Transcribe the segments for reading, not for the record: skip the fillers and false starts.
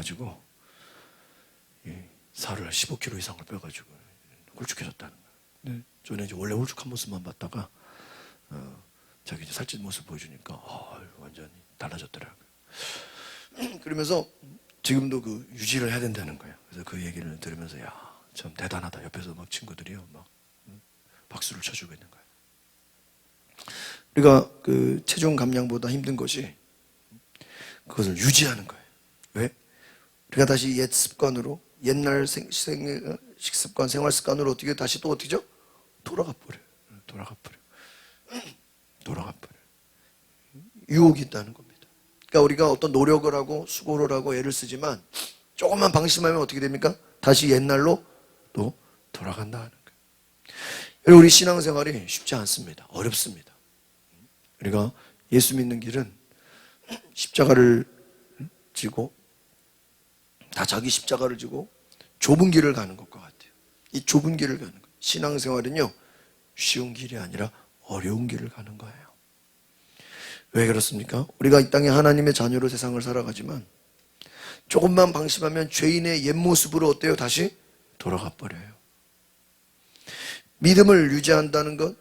해가지고 살을 15kg 이상을 빼가지고 홀쭉해졌다는 거예요. 근데 저는 이제 원래 홀쭉한 모습만 봤다가 자기 이제 살찐 모습 보여주니까 완전히 달라졌더라고요. 그러면서 지금도 그 유지를 해야 된다는 거예요. 그래서 그 얘기를 들으면서 참 대단하다. 옆에서 막 친구들이요 막 박수를 쳐주고 있는 거예요. 우리가 그 체중 감량보다 힘든 것이 그것을 유지하는 거예요. 왜? 우리가 다시 옛 습관으로, 옛날 식습관, 생활 습관으로 어떻게 다시 또 어떻게죠? 돌아가 버려요. 유혹이 있다는 겁니다. 그러니까 우리가 어떤 노력을 하고 수고를 하고 애를 쓰지만 조금만 방심하면 어떻게 됩니까? 다시 옛날로 또 돌아간다는 거예요. 우리 신앙생활이 쉽지 않습니다. 어렵습니다. 우리가 예수 믿는 길은 십자가를 지고 다 자기 십자가를 지고 좁은 길을 가는 것과 같아요. 이 좁은 길을 가는 거예요. 신앙생활은요 쉬운 길이 아니라 어려운 길을 가는 거예요. 왜 그렇습니까? 우리가 이 땅에 하나님의 자녀로 세상을 살아가지만 조금만 방심하면 죄인의 옛 모습으로 어때요? 다시 돌아가 버려요. 믿음을 유지한다는 것,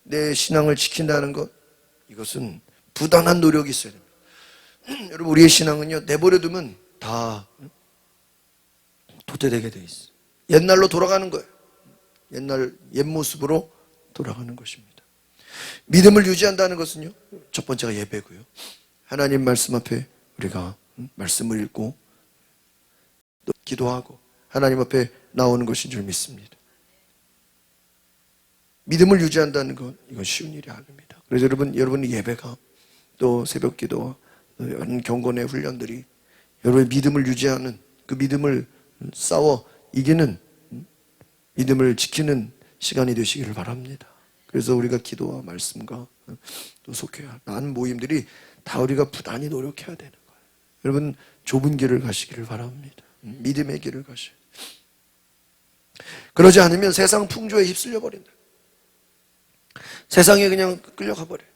내 신앙을 지킨다는 것, 이것은 부단한 노력이 있어야 됩니다. 여러분, 우리의 신앙은요 내버려두면 다 도태되게 돼 있어요. 옛날로 돌아가는 거예요. 옛 모습으로 돌아가는 것입니다. 믿음을 유지한다는 것은요 첫 번째가 예배고요. 하나님 말씀 앞에 우리가 말씀을 읽고 또 기도하고 하나님 앞에 나오는 것인 줄 믿습니다. 믿음을 유지한다는 것, 이건 쉬운 일이 아닙니다. 그래서 여러분의 예배가 또 새벽 기도와 여러 경건의 훈련들이 여러분의 믿음을 유지하는, 그 믿음을 싸워 이기는, 믿음을 지키는 시간이 되시기를 바랍니다. 그래서 우리가 기도와 말씀과 또 속회와 많은 모임들이 다 우리가 부단히 노력해야 되는 거예요. 여러분 좁은 길을 가시기를 바랍니다. 믿음의 길을 가셔야 돼요. 그러지 않으면 세상 풍조에 휩쓸려 버린다. 세상에 그냥 끌려가 버려요.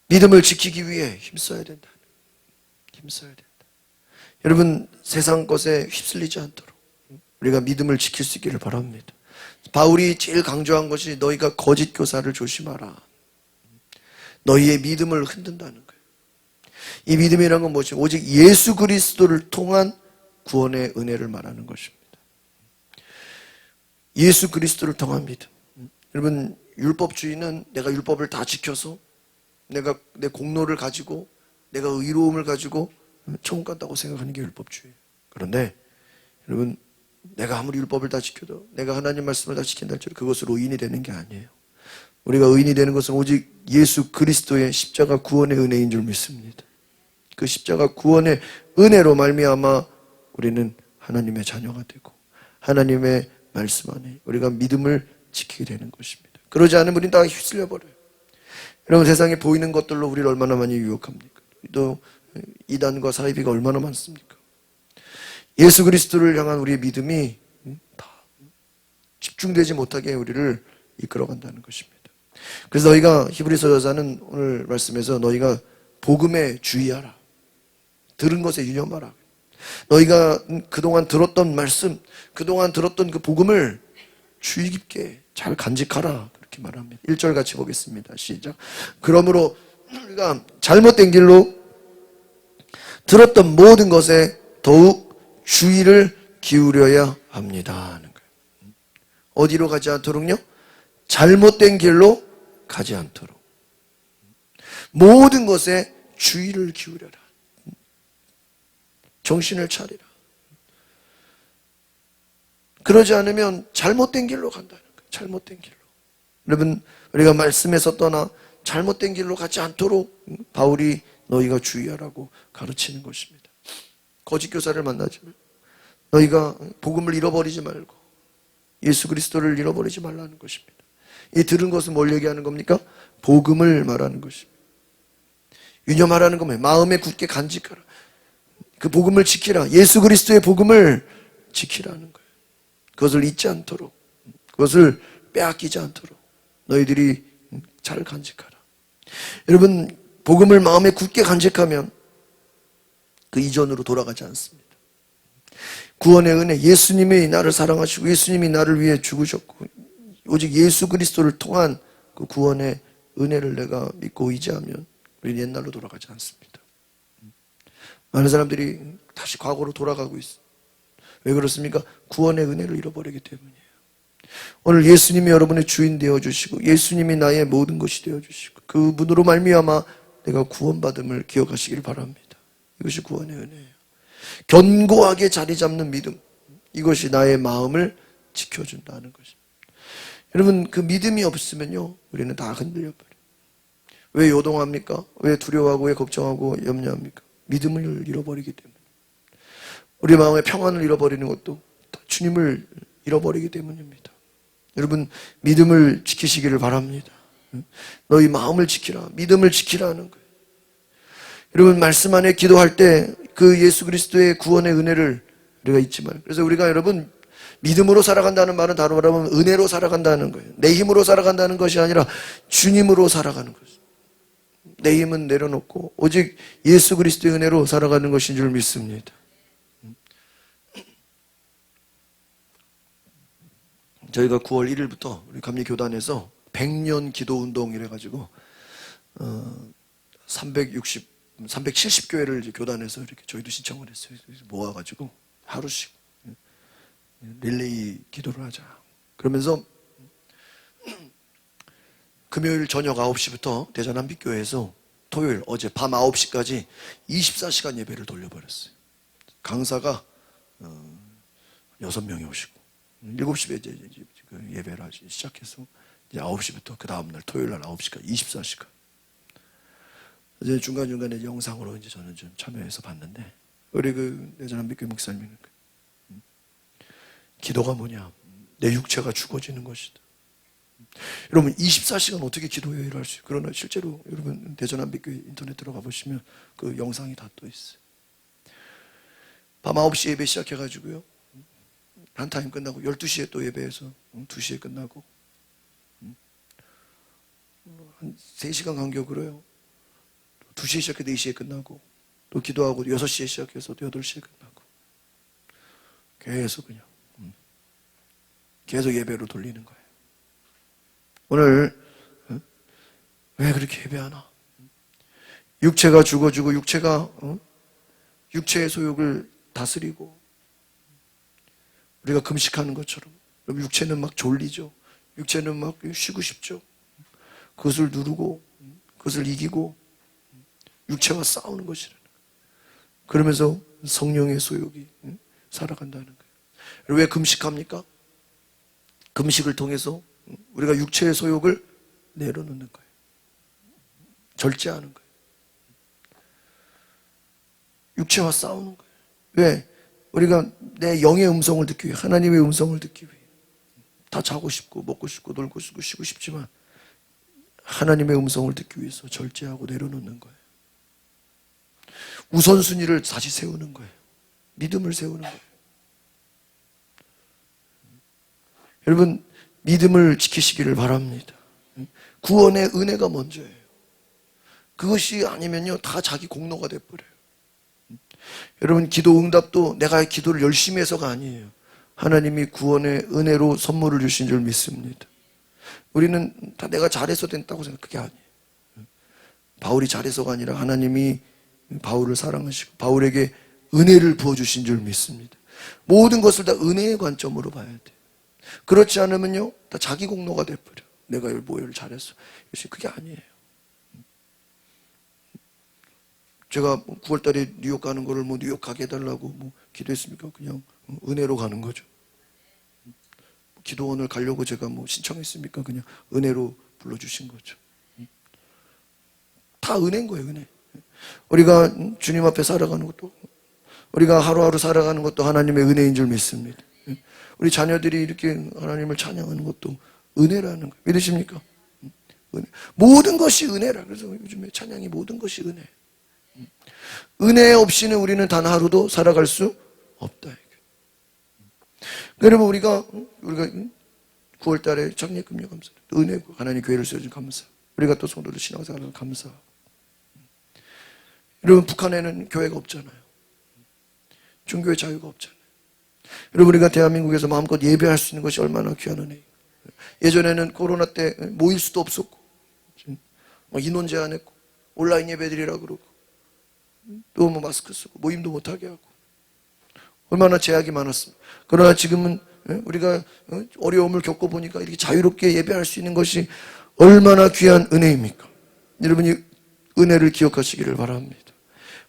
믿음을 지키기 위해 힘써야 된다. 여러분 세상 것에 휩쓸리지 않도록 우리가 믿음을 지킬 수 있기를 바랍니다. 바울이 제일 강조한 것이 너희가 거짓 교사를 조심하라. 너희의 믿음을 흔든다는 거예요. 이 믿음이라는 건 뭐죠? 오직 예수 그리스도를 통한 구원의 은혜를 말하는 것입니다. 예수 그리스도를 통한 믿음. 여러분 율법주의는 내가 율법을 다 지켜서 내가 내 공로를 가지고 내가 의로움을 가지고 천국 간다고 생각하는 게 율법주의예요. 그런데 여러분 내가 아무리 율법을 다 지켜도 내가 하나님 말씀을 다 지킨다 할지라도 그것으로 의인이 되는 게 아니에요. 우리가 의인이 되는 것은 오직 예수 그리스도의 십자가 구원의 은혜인 줄 믿습니다. 그 십자가 구원의 은혜로 말미암아 우리는 하나님의 자녀가 되고 하나님의 말씀 안에 우리가 믿음을 지키게 되는 것입니다. 그러지 않으면 우리는 다 휩쓸려 버려요. 여러분 세상에 보이는 것들로 우리를 얼마나 많이 유혹합니까? 또 이단과 사이비가 얼마나 많습니까? 예수 그리스도를 향한 우리의 믿음이 다 집중되지 못하게 우리를 이끌어간다는 것입니다. 그래서 너희가 히브리서 여자는 오늘 말씀에서 너희가 복음에 주의하라. 들은 것에 유념하라. 너희가 그동안 들었던 말씀, 그동안 들었던 그 복음을 주의 깊게 잘 간직하라. 그렇게 말합니다. 1절 같이 보겠습니다. 시작. 그러므로 우리가 잘못된 길로 들었던 모든 것에 더욱 주의를 기울여야 합니다 하는 거예요. 어디로 가지 않도록요? 잘못된 길로 가지 않도록 모든 것에 주의를 기울여라. 정신을 차리라. 그러지 않으면 잘못된 길로 간다는 거예요. 잘못된 길로. 여러분 우리가 말씀에서 떠나 잘못된 길로 가지 않도록 바울이 너희가 주의하라고 가르치는 것입니다. 거짓 교사를 만나지 말고 너희가 복음을 잃어버리지 말고 예수 그리스도를 잃어버리지 말라는 것입니다. 이 들은 것은 뭘 얘기하는 겁니까? 복음을 말하는 것입니다. 유념하라는 건 뭐예요? 마음에 굳게 간직하라. 그 복음을 지키라. 예수 그리스도의 복음을 지키라는 거예요. 그것을 잊지 않도록, 그것을 빼앗기지 않도록 너희들이 잘 간직하라. 여러분 복음을 마음에 굳게 간직하면 그 이전으로 돌아가지 않습니다. 구원의 은혜, 예수님이 나를 사랑하시고 예수님이 나를 위해 죽으셨고 오직 예수 그리스도를 통한 그 구원의 은혜를 내가 믿고 의지하면 우리는 옛날로 돌아가지 않습니다. 많은 사람들이 다시 과거로 돌아가고 있어요. 왜 그렇습니까? 구원의 은혜를 잃어버리기 때문이에요. 오늘 예수님이 여러분의 주인 되어주시고 예수님이 나의 모든 것이 되어주시고 그 분으로 말미암아 내가 구원받음을 기억하시길 바랍니다. 이것이 구원의 은혜예요. 견고하게 자리 잡는 믿음, 이것이 나의 마음을 지켜준다는 것입니다. 여러분, 그 믿음이 없으면요 우리는 다 흔들려버려요. 왜 요동합니까? 왜 두려워하고 왜 걱정하고 염려합니까? 믿음을 잃어버리기 때문에. 우리 마음의 평안을 잃어버리는 것도 다 주님을 잃어버리기 때문입니다. 여러분, 믿음을 지키시기를 바랍니다. 너희 마음을 지키라, 믿음을 지키라는 거예요. 여러분, 말씀 안에 기도할 때 그 예수 그리스도의 구원의 은혜를 우리가 잊지 말고, 그래서 우리가 여러분 믿음으로 살아간다는 말은 다른 말로 하면 은혜로 살아간다는 거예요. 내 힘으로 살아간다는 것이 아니라 주님으로 살아가는 것이에요. 내 힘은 내려놓고 오직 예수 그리스도의 은혜로 살아가는 것인 줄 믿습니다. 저희가 9월 1일부터 우리 감리교단에서 100년 기도 운동 이래가지고 370교회를 이제 교단에서 이렇게 저희도 신청을 했어요. 모아가지고 하루씩 릴레이 기도를 하자. 그러면서 금요일 저녁 9시부터 대전 한빛교회에서 토요일 어제 밤 9시까지 24시간 예배를 돌려버렸어요. 강사가 6명이 오시고 7시에 이제 예배를 시작해서 이제 9시부터 그 다음날 토요일 날 9시까지 24시간. 이제 중간중간에 영상으로 이제 저는 좀 참여해서 봤는데 우리 그 대전 한빛교회 목사님이 기도가 뭐냐? 내 육체가 죽어지는 것이다. 여러분 24시간 어떻게 기도회를 할 수 있어요? 그러나 실제로 여러분 대전 한빛교회 인터넷 들어가 보시면 그 영상이 다 떠 있어요. 밤 9시 예배 시작해가지고요 한 타임 끝나고 12시에 또 예배해서 2시에 끝나고 한 3시간 간격으로요 2시에 시작해 4시에 끝나고 또 기도하고 6시에 시작해서 또 8시에 끝나고 계속 그냥 계속 예배로 돌리는 거예요. 오늘 왜 그렇게 예배하나? 육체가 죽어지고 육체가 육체의 소욕을 다스리고 우리가 금식하는 것처럼 육체는 막 졸리죠. 육체는 막 쉬고 싶죠. 그것을 누르고 그것을 이기고 육체와 싸우는 것이라는 거예요. 그러면서 성령의 소욕이 살아간다는 거예요. 왜 금식합니까? 금식을 통해서 우리가 육체의 소욕을 내려놓는 거예요. 절제하는 거예요. 육체와 싸우는 거예요. 왜? 우리가 내 영의 음성을 듣기 위해, 하나님의 음성을 듣기 위해. 다 자고 싶고 먹고 싶고 놀고 싶고 쉬고 싶지만 하나님의 음성을 듣기 위해서 절제하고 내려놓는 거예요. 우선순위를 다시 세우는 거예요. 믿음을 세우는 거예요. 여러분 믿음을 지키시기를 바랍니다. 구원의 은혜가 먼저예요. 그것이 아니면요 다 자기 공로가 돼버려요. 여러분 기도 응답도 내가 기도를 열심히 해서가 아니에요. 하나님이 구원의 은혜로 선물을 주신 줄 믿습니다. 우리는 다 내가 잘해서 된다고 생각, 그게 아니에요. 바울이 잘해서가 아니라 하나님이 바울을 사랑하시고 바울에게 은혜를 부어주신 줄 믿습니다. 모든 것을 다 은혜의 관점으로 봐야 돼요. 그렇지 않으면요 다 자기 공로가 돼버려. 내가 뭐를 잘했어. 그게 아니에요. 제가 9월달에 뉴욕 가는 거를 뭐 뉴욕 가게 해달라고 뭐 기도했습니까? 그냥 은혜로 가는 거죠. 기도원을 가려고 제가 뭐 신청했습니까? 그냥 은혜로 불러주신 거죠. 다 은혜인 거예요, 은혜. 우리가 주님 앞에 살아가는 것도, 우리가 하루하루 살아가는 것도 하나님의 은혜인 줄 믿습니다. 우리 자녀들이 이렇게 하나님을 찬양하는 것도 은혜라는 거예요. 믿으십니까? 은혜. 모든 것이 은혜라. 그래서 요즘에 찬양이 모든 것이 은혜. 은혜 없이는 우리는 단 하루도 살아갈 수 없다. 여러분 우리가 9월 달에 창립금요 감사, 은혜 하나님 교회를 세워준 감사, 우리가 또 성도들 신앙생활을 감사. 여러분 북한에는 교회가 없잖아요. 종교의 자유가 없잖아요. 여러분, 우리가 대한민국에서 마음껏 예배할 수 있는 것이 얼마나 귀한 은혜예요. 예전에는 코로나 때 모일 수도 없었고, 인원 제한했고, 온라인 예배드리라 그러고, 또 뭐 마스크 쓰고, 모임도 못하게 하고, 얼마나 제약이 많았습니다. 그러나 지금은 우리가 어려움을 겪어보니까 이렇게 자유롭게 예배할 수 있는 것이 얼마나 귀한 은혜입니까? 여러분이 은혜를 기억하시기를 바랍니다.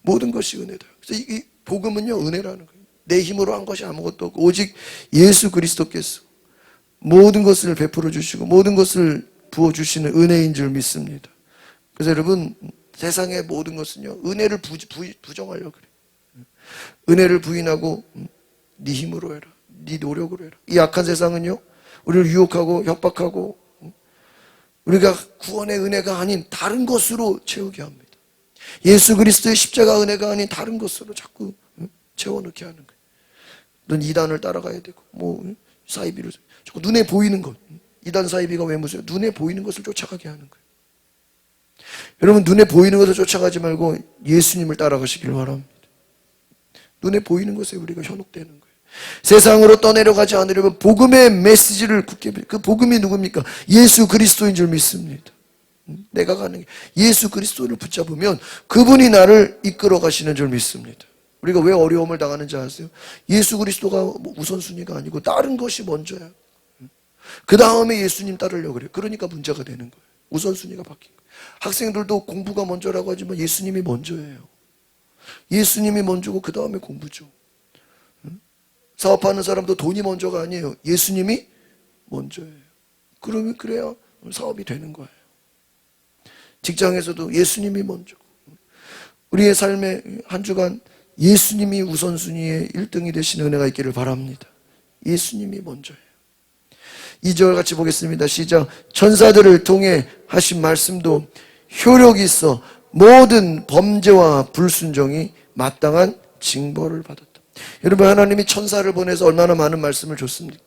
모든 것이 은혜다. 그래서 이 복음은요, 은혜라는 거예요. 내 힘으로 한 것이 아무것도 없고 오직 예수 그리스도께서 모든 것을 베풀어 주시고 모든 것을 부어 주시는 은혜인 줄 믿습니다. 그래서 여러분, 세상의 모든 것은요, 은혜를 부정하려고 그래요. 은혜를 부인하고 네 힘으로 해라, 네 노력으로 해라. 이 악한 세상은요, 우리를 유혹하고 협박하고 우리가 구원의 은혜가 아닌 다른 것으로 채우게 합니다. 예수 그리스도의 십자가 은혜가 아닌 다른 것으로 자꾸 채워넣게 하는 거예요. 넌 이단을 따라가야 되고, 사이비를 자꾸 눈에 보이는 것. 이단 사이비가 왜 무서워요? 눈에 보이는 것을 쫓아가게 하는 거예요. 여러분, 눈에 보이는 것을 쫓아가지 말고 예수님을 따라가시길 바랍니다. 눈에 보이는 것에 우리가 현혹되는 거예요. 세상으로 떠내려가지 않으려면 복음의 메시지를 굳게, 그 복음이 누굽니까? 예수 그리스도인 줄 믿습니다. 내가 가는 게 예수 그리스도를 붙잡으면 그분이 나를 이끌어 가시는 줄 믿습니다. 우리가 왜 어려움을 당하는지 아세요? 예수 그리스도가 우선순위가 아니고 다른 것이 먼저야. 그 다음에 예수님 따르려고 그래요. 그러니까 문제가 되는 거예요. 우선순위가 바뀐 거예요. 학생들도 공부가 먼저라고 하지만 예수님이 먼저예요. 예수님이 먼저고 그 다음에 공부죠. 사업하는 사람도 돈이 먼저가 아니에요. 예수님이 먼저예요. 그러면 그래야 사업이 되는 거예요. 직장에서도 예수님이 먼저고, 우리의 삶의 한 주간 예수님이 우선순위의 1등이 되시는 은혜가 있기를 바랍니다. 예수님이 먼저예요. 2절 같이 보겠습니다. 시작. 천사들을 통해 하신 말씀도 효력이 있어 모든 범죄와 불순종이 마땅한 징벌을 받았다. 여러분, 하나님이 천사를 보내서 얼마나 많은 말씀을 줬습니까?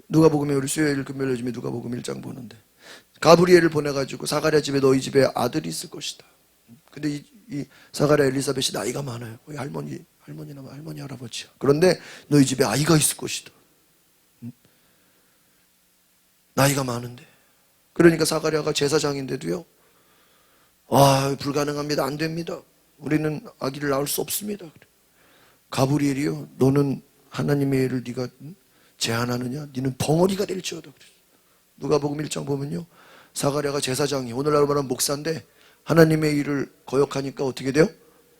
누가복음에, 우리 수요일 금요일 요즘에 누가복음 1장 보는데 가브리엘을 보내가지고 사가랴 집에, 너희 집에 아들이 있을 것이다. 근데 이 사가랴 엘리사벳이 나이가 많아요. 거의 할머니 할아버지야. 그런데 너희 집에 아이가 있을 것이다. 나이가 많은데. 그러니까 사가랴가 제사장인데도요, 불가능합니다. 안 됩니다. 우리는 아기를 낳을 수 없습니다. 가브리엘이요, 너는 하나님의 일을 네가 제한하느냐? 네는 벙어리가 될지어다. 누가복음 1장 보면요, 사가랴가 제사장이, 오늘날 말하면 목사인데 하나님의 일을 거역하니까 어떻게 돼요?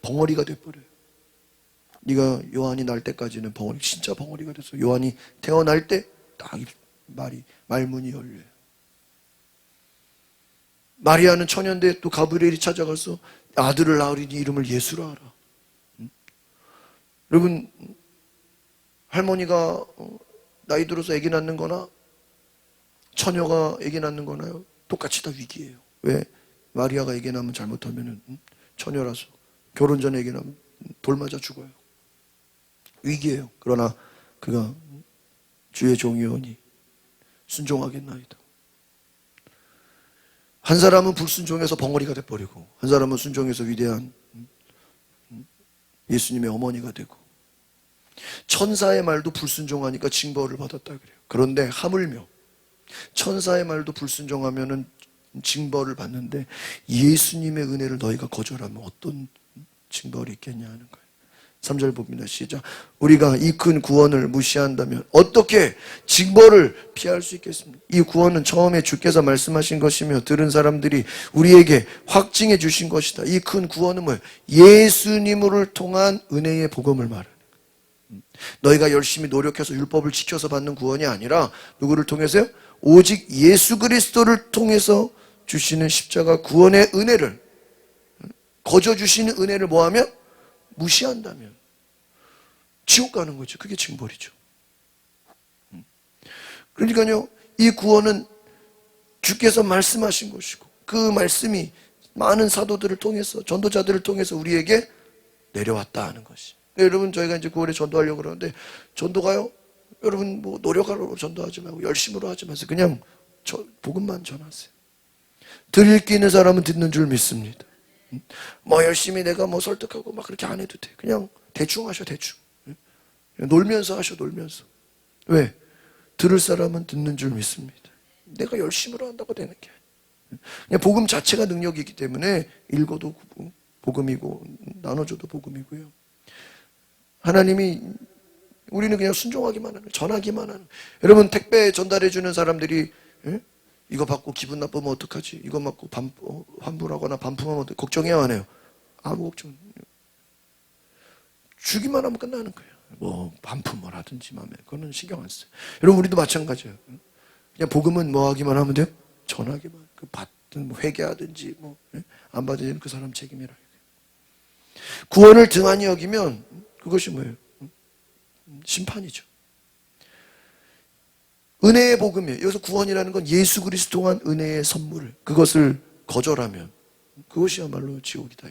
벙어리가 돼버려요. 네가 요한이 날 때까지는 벙어리, 진짜 벙어리가 됐어. 요한이 태어날 때 딱 말문이 열려요. 마리아는 처녀인데 또 가브리엘이 찾아가서 아들을 낳으리니 이름을 예수라 하라. 여러분, 할머니가 나이 들어서 아기 낳는 거나 처녀가 아기 낳는 거나요? 똑같이 다 위기예요. 왜? 마리아가 아기 낳으면 잘못하면 처녀라서 결혼 전에 아기 낳으면 돌 맞아 죽어요. 위기예요. 그러나 그가 주의 종이오니 순종하겠나이다. 한 사람은 불순종해서 벙어리가 돼버리고, 한 사람은 순종해서 위대한 예수님의 어머니가 되고, 천사의 말도 불순종하니까 징벌을 받았다 그래요. 그런데 하물며 천사의 말도 불순종하면은 징벌을 받는데 예수님의 은혜를 너희가 거절하면 어떤 징벌이 있겠냐 하는 거예요. 3절 봅니다. 시작. 우리가 이 큰 구원을 무시한다면 어떻게 징벌을 피할 수 있겠습니까? 이 구원은 처음에 주께서 말씀하신 것이며 들은 사람들이 우리에게 확증해 주신 것이다. 이 큰 구원은 뭐예요? 예수님을 통한 은혜의 복음을 말하는 거예요. 너희가 열심히 노력해서 율법을 지켜서 받는 구원이 아니라 누구를 통해서요? 오직 예수 그리스도를 통해서 주시는 십자가 구원의 은혜를, 거저 주시는 은혜를 뭐하면? 무시한다면 지옥 가는 거죠. 그게 징벌이죠. 그러니까요, 이 구원은 주께서 말씀하신 것이고 그 말씀이 많은 사도들을 통해서, 전도자들을 통해서 우리에게 내려왔다 하는 것이. 여러분, 저희가 이제 9월에 전도하려고 그러는데, 전도가요, 여러분 뭐 노력하려고 전도하지 말고 열심으로 하지 마세요. 그냥 복음만 전하세요. 들을 귀 있는 사람은 듣는 줄 믿습니다. 뭐 열심히 내가 뭐 설득하고 막 그렇게 안 해도 돼. 그냥 대충 하셔, 대충. 놀면서 하셔, 놀면서. 왜? 들을 사람은 듣는 줄 믿습니다. 내가 열심으로 한다고 되는 게 아니에요. 그냥 복음 자체가 능력이기 때문에 읽어도 복음이고 나눠줘도 복음이고요. 하나님이 우리는 그냥 순종하기만 하는, 전하기만 하는. 여러분 택배 전달해 주는 사람들이 이거 받고 기분 나쁘면 어떡하지? 이거 받고 환불하거나 반품하면 어떡해? 걱정해야 안 해요? 아무 걱정. 주기만 하면 끝나는 거예요. 뭐 반품을 하든지 마음에 그거는 신경 안 써요. 여러분 우리도 마찬가지예요. 그냥 복음은 뭐 하기만 하면 돼요? 전하기만. 그 받든 뭐 회개하든지 뭐 안 받으면 그 사람 책임이라. 구원을 등한히 여기면 그것이 뭐예요? 심판이죠. 은혜의 복음이에요. 여기서 구원이라는 건 예수 그리스도 한 은혜의 선물. 그것을 거절하면 그것이야말로 지옥이다.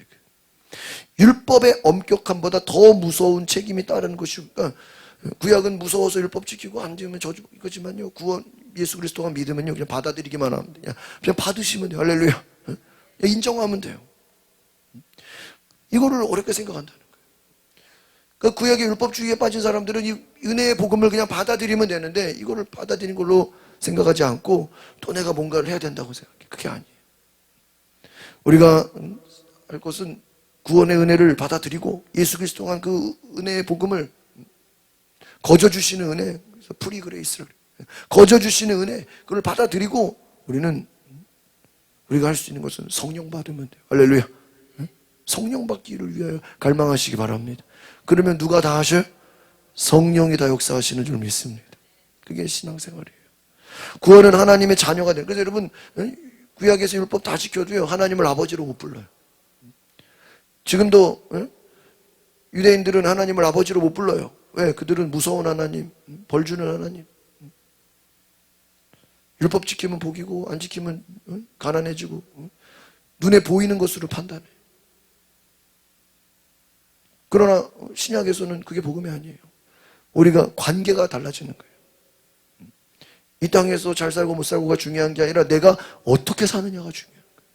율법의 엄격함보다 더 무서운 책임이 따르는 것이니까 구약은 무서워서 율법 지키고 안 지으면 저주 이거지만요. 구원 예수 그리스도가 믿으면요 그냥 받아들이기만 하면 돼요. 그냥 받으시면 돼요. 할렐루야. 인정하면 돼요. 이거를 어렵게 생각한다는 거예요. 그 구약의 율법주의에 빠진 사람들은 이 은혜의 복음을 그냥 받아들이면 되는데 이거를 받아들이는 걸로 생각하지 않고 또 내가 뭔가를 해야 된다고 생각해. 그게 아니에요. 우리가 할 것은 구원의 은혜를 받아들이고 예수 그리스도 한 그 은혜의 복음을 거저주시는 은혜, 그래서 프리 그레이스를 거저주시는 은혜, 그걸 받아들이고 우리가 할 수 있는 것은 성령 받으면 돼요. 할렐루야. 성령 받기를 위하여 갈망하시기 바랍니다. 그러면 누가 다 하셔요? 성령이 다 역사하시는 줄 믿습니다. 그게 신앙생활이에요. 구원은 하나님의 자녀가 돼요. 그래서 여러분 구약에서 율법 다 지켜도요 하나님을 아버지로 못 불러요. 지금도 유대인들은 하나님을 아버지로 못 불러요. 왜? 그들은 무서운 하나님, 벌 주는 하나님. 율법 지키면 복이고 안 지키면 가난해지고 눈에 보이는 것으로 판단해. 그러나 신약에서는 그게 복음이 아니에요. 우리가 관계가 달라지는 거예요. 이 땅에서 잘 살고 못 살고가 중요한 게 아니라 내가 어떻게 사느냐가 중요한 거예요.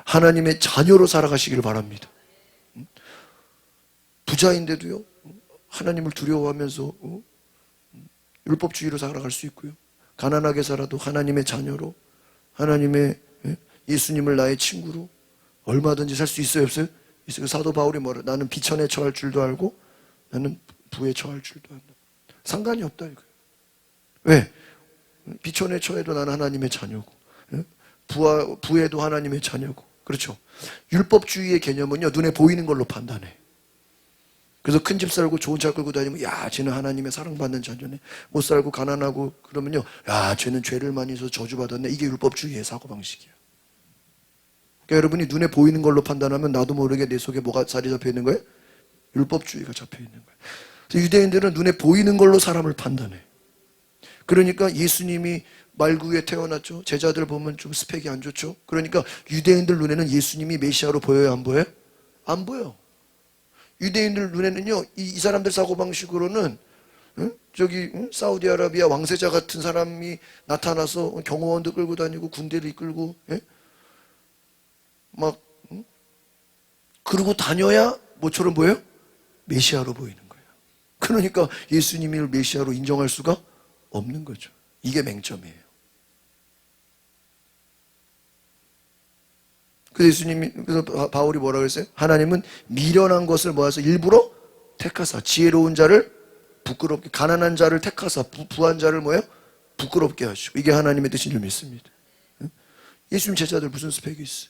하나님의 자녀로 살아가시기를 바랍니다. 부자인데도요 하나님을 두려워하면서 율법주의로 살아갈 수 있고요. 가난하게 살아도 하나님의 자녀로, 하나님의 예수님을 나의 친구로 얼마든지 살 수 있어요, 없어요? 있어요. 사도 바울이 뭐라? 나는 비천에 처할 줄도 알고 나는 부에 처할 줄도 안다. 상관이 없다 이거예요. 왜? 비천에 처해도 나는 하나님의 자녀고 부에도 하나님의 자녀고. 그렇죠. 율법주의의 개념은요 눈에 보이는 걸로 판단해. 그래서 큰 집 살고 좋은 차 끌고 다니면 야 쟤는 하나님의 사랑받는 자녀네. 못 살고 가난하고 그러면요 야 쟤는 죄를 많이 해서 저주받았네. 이게 율법주의의 사고방식이야. 그러니까 여러분이 눈에 보이는 걸로 판단하면 나도 모르게 내 속에 뭐가 자리 잡혀 있는 거예요? 율법주의가 잡혀 있는 거예요. 그래서 유대인들은 눈에 보이는 걸로 사람을 판단해. 그러니까 예수님이 말구에 태어났죠. 제자들 보면 좀 스펙이 안 좋죠. 그러니까 유대인들 눈에는 예수님이 메시아로 보여요, 안 보여요? 안 보여. 유대인들 눈에는요 이 사람들 사고방식으로는 사우디아라비아 왕세자 같은 사람이 나타나서 경호원도 끌고 다니고 군대를 이끌고 막 그러고 다녀야 뭐처럼 보여요? 메시아로 보이는 거예요. 그러니까 예수님을 메시아로 인정할 수가 없는 거죠. 이게 맹점이에요. 그래서 예수님이, 그래서 바울이 뭐라고 했어요? 하나님은 미련한 것을 모아서 일부러 택하사 지혜로운 자를 부끄럽게, 가난한 자를 택하사 부한 자를 뭐예요? 부끄럽게 하시고. 이게 하나님의 뜻인 줄 믿습니다. 예수님 제자들 무슨 스펙이 있어요?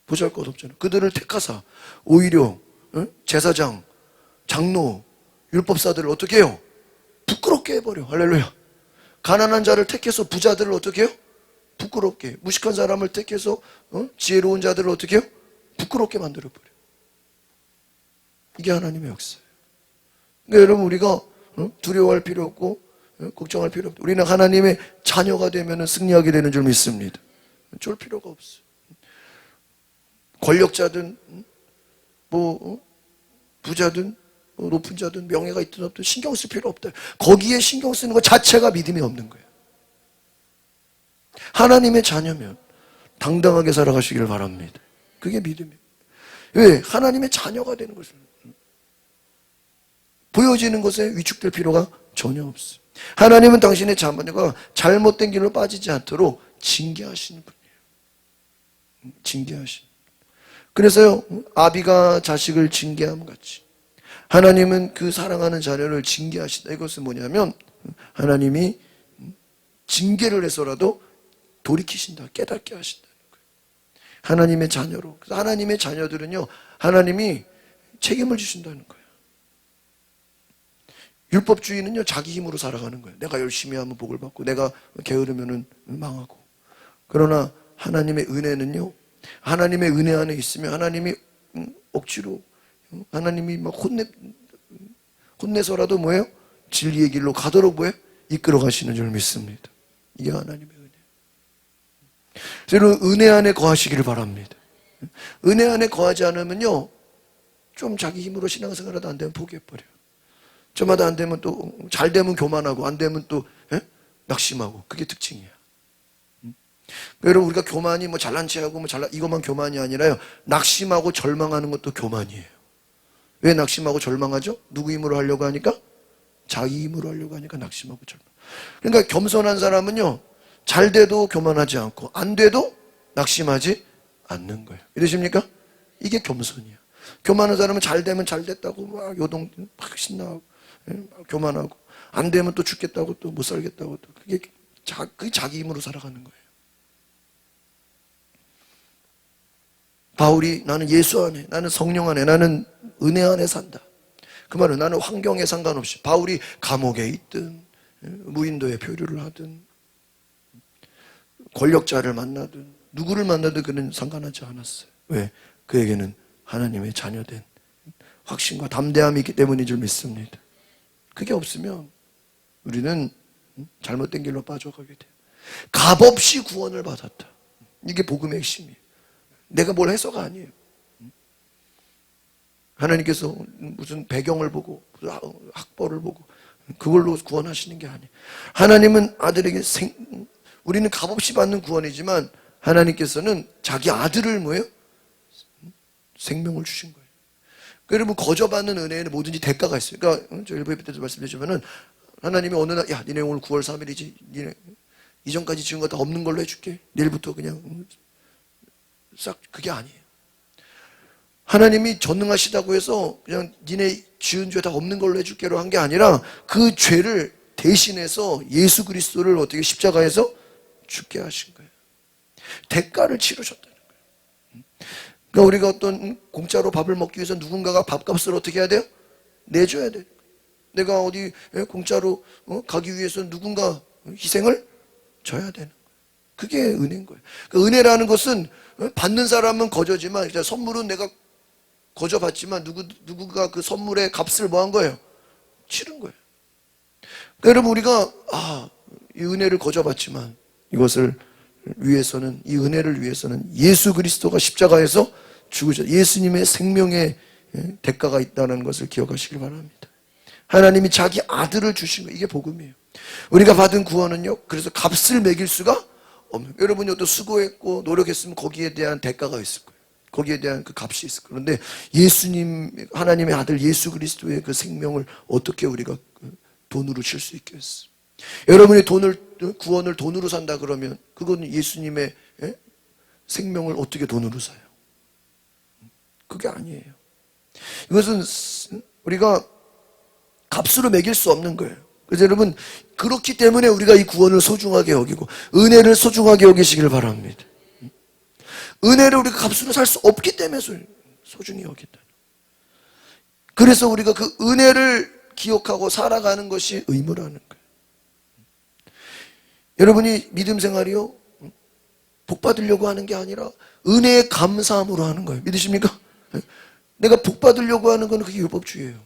보잘것 없잖아요. 그들을 택하사 오히려 제사장, 장로, 율법사들을 어떻게 해요? 부끄럽게 해버려. 할렐루야. 가난한 자를 택해서 부자들을 어떻게 해요? 부끄럽게. 무식한 사람을 택해서 지혜로운 자들을 어떻게 해요? 부끄럽게 만들어버려. 이게 하나님의 역사예요. 그러니까 여러분 우리가 두려워할 필요 없고 걱정할 필요 없고 우리는 하나님의 자녀가 되면 승리하게 되는 줄 믿습니다. 쫄 필요가 없어요. 권력자든 부자든 높은 자든 명예가 있든 없든 신경 쓸 필요 없다. 거기에 신경 쓰는 것 자체가 믿음이 없는 거예요. 하나님의 자녀면 당당하게 살아가시기를 바랍니다. 그게 믿음이에요. 왜? 하나님의 자녀가 되는 것을. 보여지는 것에 위축될 필요가 전혀 없어요. 하나님은 당신의 자녀가 잘못된 길로 빠지지 않도록 징계하시는 분이에요. 징계하시는. 그래서요, 아비가 자식을 징계함 같이 하나님은 그 사랑하는 자녀를 징계하신다. 이것은 뭐냐면 하나님이 징계를 해서라도 돌이키신다, 깨닫게 하신다는 거예요. 하나님의 자녀로. 그래서 하나님의 자녀들은요, 하나님이 책임을 주신다는 거예요. 율법주의는요, 자기 힘으로 살아가는 거예요. 내가 열심히 하면 복을 받고 내가 게으르면 망하고. 그러나 하나님의 은혜는요, 하나님의 은혜 안에 있으면 하나님이 억지로, 하나님이 막 혼내서라도 뭐예요? 진리의 길로 가도록 뭐예요? 이끌어 가시는 줄 믿습니다. 이게 하나님의 은혜. 여러분, 은혜 안에 거하시기를 바랍니다. 은혜 안에 거하지 않으면요, 좀 자기 힘으로 신앙생활하다 안 되면 포기해버려요. 저마다 안 되면 또, 잘 되면 교만하고, 안 되면 또, 낙심하고. 그게 특징이야. 여러분, 우리가 교만이 뭐 잘난 체 하고, 이것만 교만이 아니라요, 낙심하고 절망하는 것도 교만이에요. 왜 낙심하고 절망하죠? 누구 힘으로 하려고 하니까? 자기 힘으로 하려고 하니까 낙심하고 절망. 그러니까 겸손한 사람은요, 잘 돼도 교만하지 않고, 안 돼도 낙심하지 않는 거예요. 이러십니까? 이게 겸손이야. 교만한 사람은 잘 되면 잘 됐다고 막 요동, 막 신나고, 막 교만하고, 안 되면 또 죽겠다고 또 못 살겠다고 또. 그게 자기 힘으로 살아가는 거예요. 바울이 나는 예수 안에, 나는 성령 안에, 나는 은혜 안에 산다. 그 말은 나는 환경에 상관없이, 바울이 감옥에 있든 무인도에 표류를 하든 권력자를 만나든 누구를 만나든 그는 상관하지 않았어요. 왜? 그에게는 하나님의 자녀된 확신과 담대함이 있기 때문인 줄 믿습니다. 그게 없으면 우리는 잘못된 길로 빠져가게 돼요. 값없이 구원을 받았다. 이게 복음의 핵심이에요. 내가 뭘 해서가 아니에요. 하나님께서 무슨 배경을 보고 학벌을 보고 그걸로 구원하시는 게 아니에요. 하나님은 아들에게 우리는 값없이 받는 구원이지만 하나님께서는 자기 아들을 뭐예요? 생명을 주신 거예요. 여러분, 거저받는 은혜에는 뭐든지 대가가 있어요. 그러니까 저 일부 예배 때도 말씀드렸지만은 하나님이 어느 날, 야, 니네 오늘 9월 3일이지. 니네 이전까지 지은 거 다 없는 걸로 해줄게. 내일부터 그냥 싹. 그게 아니에요. 하나님이 전능하시다고 해서 그냥 니네 지은 죄 다 없는 걸로 해줄게로 한 게 아니라 그 죄를 대신해서 예수 그리스도를 어떻게 십자가에서 죽게 하신 거예요. 대가를 치르셨다는 거예요. 그러니까 우리가 어떤 공짜로 밥을 먹기 위해서 누군가가 밥값을 어떻게 해야 돼요? 내줘야 돼요. 내가 어디 공짜로 가기 위해서 누군가 희생을 져야 되는 거예요. 그게 은혜인 거예요. 그러니까 은혜라는 것은 받는 사람은 거저지만 선물은 내가 거저 받지만 누구가 그 선물의 값을 뭐 한 거예요? 치른 거예요. 그러니까 여러분, 우리가 이 은혜를 거저 받지만 이것을 위해서는, 이 은혜를 위해서는 예수 그리스도가 십자가에서 죽으셨, 예수님의 생명의 대가가 있다는 것을 기억하시길 바랍니다. 하나님이 자기 아들을 주신 거예요. 이게 복음이에요. 우리가 받은 구원은요, 그래서 값을 매길 수가 없는, 여러분이 어떤 수고했고 노력했으면 거기에 대한 대가가 있을 거예요. 거기에 대한 그 값이 있을 거예요. 그런데 예수님, 하나님의 아들 예수 그리스도의 그 생명을 어떻게 우리가 돈으로 칠 수 있겠어요? 여러분이 구원을 돈으로 산다 그러면 그건 예수님의 생명을 어떻게 돈으로 사요? 그게 아니에요. 이것은 우리가 값으로 매길 수 없는 거예요. 그래서 여러분, 그렇기 때문에 우리가 이 구원을 소중하게 여기고 은혜를 소중하게 여기시길 바랍니다. 은혜를 우리가 값으로 살 수 없기 때문에 소중히 여긴다. 그래서 우리가 그 은혜를 기억하고 살아가는 것이 의무라는 거예요. 여러분이 믿음 생활이요, 복 받으려고 하는 게 아니라 은혜의 감사함으로 하는 거예요. 믿으십니까? 내가 복 받으려고 하는 건 그게 율법주의예요.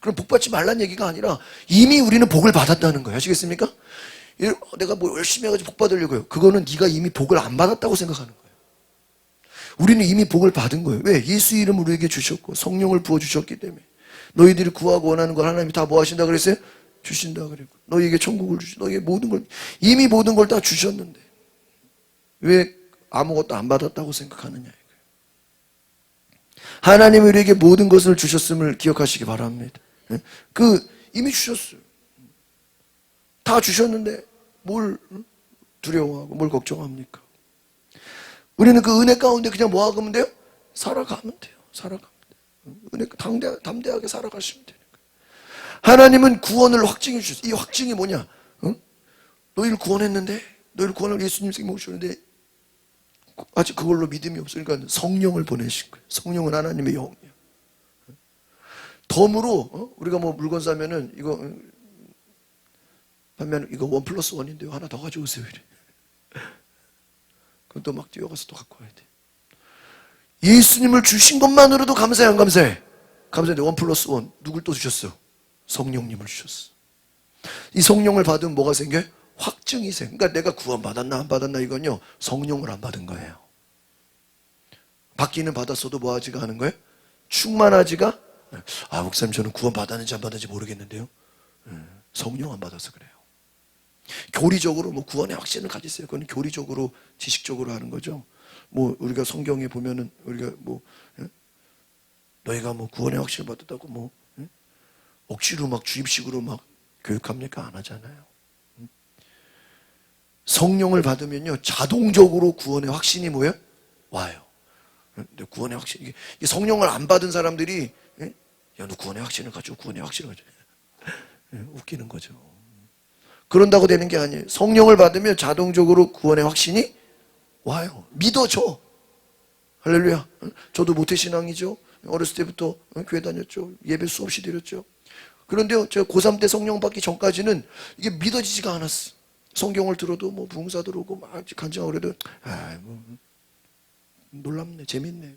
그럼 복 받지 말란 얘기가 아니라 이미 우리는 복을 받았다는 거예요. 아시겠습니까? 내가 뭐 열심히 해가지고 복 받으려고요. 그거는 네가 이미 복을 안 받았다고 생각하는 거예요. 우리는 이미 복을 받은 거예요. 왜? 예수 이름을 우리에게 주셨고 성령을 부어주셨기 때문에. 너희들이 구하고 원하는 걸 하나님이 다 뭐 하신다 그랬어요? 주신다 그랬고, 너희에게 천국을 주시, 너희에게 모든 걸, 이미 모든 걸 다 주셨는데 왜 아무것도 안 받았다고 생각하느냐 이거예요. 하나님이 우리에게 모든 것을 주셨음을 기억하시기 바랍니다. 이미 주셨어요. 다 주셨는데 뭘 두려워하고 뭘 걱정합니까? 우리는 그 은혜 가운데 그냥 뭐 하면 돼요? 살아가면 돼요. 살아가면 돼요. 은혜 담대하게 살아가시면 되는 거예요. 하나님은 구원을 확증해 주셨어요. 이 확증이 뭐냐? 너희를 구원했는데, 너희를 구원을 예수님 생명 주셨는데 아직 그걸로 믿음이 없으니까 성령을 보내신 거예요. 성령은 하나님의 영이에요. 덤으로 우리가 뭐 물건 사면은 이거 반면 이거 1+1인데요. 하나 더 가져오세요. 이래. 그럼 또 막 뛰어가서 또 갖고 와야 돼. 예수님을 주신 것만으로도 감사해, 안 감사해? 감사한데 1+1 누굴 또 주셨어? 성령님을 주셨어. 이 성령을 받으면 뭐가 생겨요? 확증이 생겨. 그러니까 내가 구원 받았나 안 받았나 이건요, 성령을 안 받은 거예요. 받기는 받았어도 뭐 하지가 않은 거예요? 충만하지가. 목사님 저는 구원 받았는지 안 받았는지 모르겠는데요. 성령 안 받아서 그래요. 교리적으로 뭐 구원의 확신을 가지세요. 그건 교리적으로 지식적으로 하는 거죠. 뭐 우리가 성경에 보면은 우리가 뭐 너희가 뭐 구원의 확신을 받았다고 뭐 억지로 막 주입식으로 막 교육합니까? 안 하잖아요. 성령을 받으면요 자동적으로 구원의 확신이 뭐예요? 와요. 근데 구원의 확신, 이게 성령을 안 받은 사람들이 야 너 구원의 확신을 가지고 구원의 확신을 가지고 웃기는 거죠. 그런다고 되는 게 아니에요. 성령을 받으면 자동적으로 구원의 확신이 와요. 믿어줘. 할렐루야. 저도 모태신앙이죠. 어렸을 때부터 교회 다녔죠. 예배 수없이 드렸죠. 그런데요, 제가 고3 때 성령 받기 전까지는 이게 믿어지지가 않았어. 성경을 들어도 뭐 부흥사 들어오고 막 간증하고 그래도 뭐 놀랍네, 재밌네.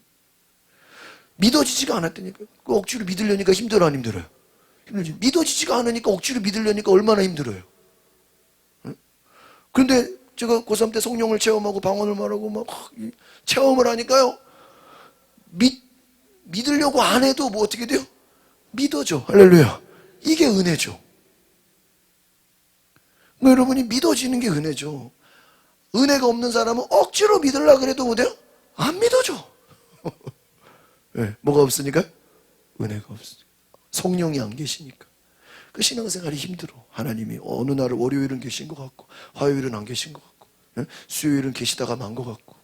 믿어지지가 않았다니까. 그 억지로 믿으려니까 힘들어, 안 힘들어요? 힘들지. 믿어지지가 않으니까 억지로 믿으려니까 얼마나 힘들어요. 그런데 제가 고3 때 성령을 체험하고 방언을 말하고 막 체험을 하니까요, 믿으려고 안 해도 뭐 어떻게 돼요? 믿어져. 할렐루야. 이게 은혜죠. 여러분이 믿어지는 게 은혜죠. 은혜가 없는 사람은 억지로 믿으려고 그래도 못해요? 안 믿어져. 네, 뭐가 없으니까? 은혜가 없으니까. 성령이 안 계시니까. 그 신앙생활이 힘들어. 하나님이 어느 날 월요일은 계신 것 같고 화요일은 안 계신 것 같고 수요일은 계시다가 만 것 같고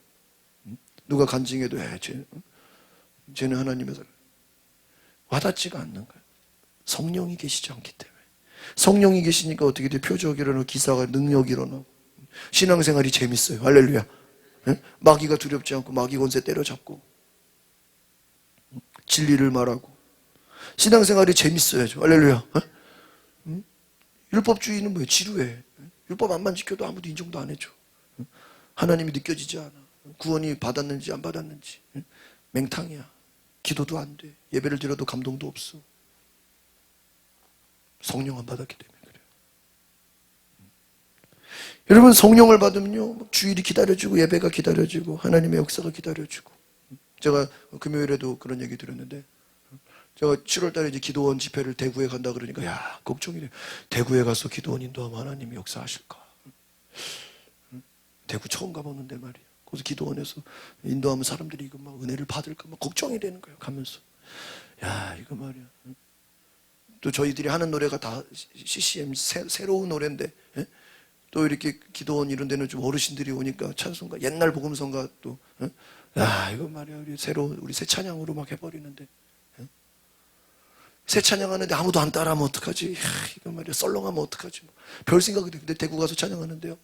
누가 간증해도 쟤는 하나님의 사람 와닿지가 않는 거예요. 성령이 계시지 않기 때문에. 성령이 계시니까 어떻게 돼? 표적이 일어나고 기사가 능력이 일어나고 신앙생활이 재밌어요. 할렐루야. 마귀가 두렵지 않고 마귀 권세 때려잡고 진리를 말하고 신앙생활이 재밌어야죠. 할렐루야. 율법주의는 뭐예요? 지루해. 율법 안만 지켜도 아무도 인정도 안 해줘. 하나님이 느껴지지 않아. 구원이 받았는지 안 받았는지 맹탕이야. 기도도 안 돼. 예배를 드려도 감동도 없어. 성령 안 받았기 때문에 그래요. 여러분 성령을 받으면요 주일이 기다려지고 예배가 기다려지고 하나님의 역사가 기다려지고. 제가 금요일에도 그런 얘기 드렸는데 제가 7월 달에 이제 기도원 집회를 대구에 간다 그러니까 야 걱정이 돼. 대구에 가서 기도원 인도하면 하나님이 역사하실까? 대구 처음 가봤는데 말이야. 거기서 기도원에서 인도하면 사람들이 이거 막 은혜를 받을까 막 걱정이 되는 거예요. 가면서 야 이거 말이야. 또 저희들이 하는 노래가 다 CCM 새로운 노래인데 또 이렇게 기도원 이런 데는 좀 어르신들이 오니까 찬송가 옛날 복음성가 또 야 이거 말이야 우리 새 찬양으로 막 해버리는데 새 찬양하는데 아무도 안 따라하면 어떡하지? 야, 이거 말이야 썰렁하면 어떡하지? 별 생각이 돼. 근데 대구 가서 찬양하는데요.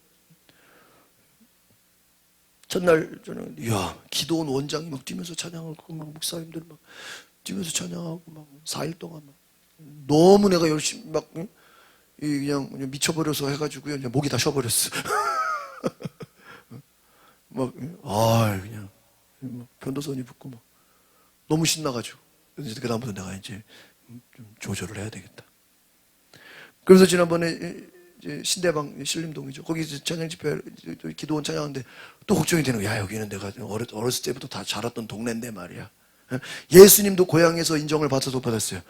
전날 저는 기도원 원장이 막 뛰면서 찬양하고 막 목사님들 막 뛰면서 찬양하고 막 4일 동안 막 너무 내가 열심히 막 그냥 미쳐버려서 해가지고요 그냥 목이 다 쉬어버렸어. 막 그냥 변도선이 붙고 막 너무 신나가지고 그래서 그다음부터 내가 이제 좀 조절을 해야 되겠다. 그래서 지난번에 이제 신대방 신림동이죠. 거기 찬양 집회 기도원 찬양하는데 또 걱정이 되는 거야. 여기는 내가 어렸을 때부터 다 자랐던 동네인데 말이야. 예수님도 고향에서 인정을 받아서 못 받았어요.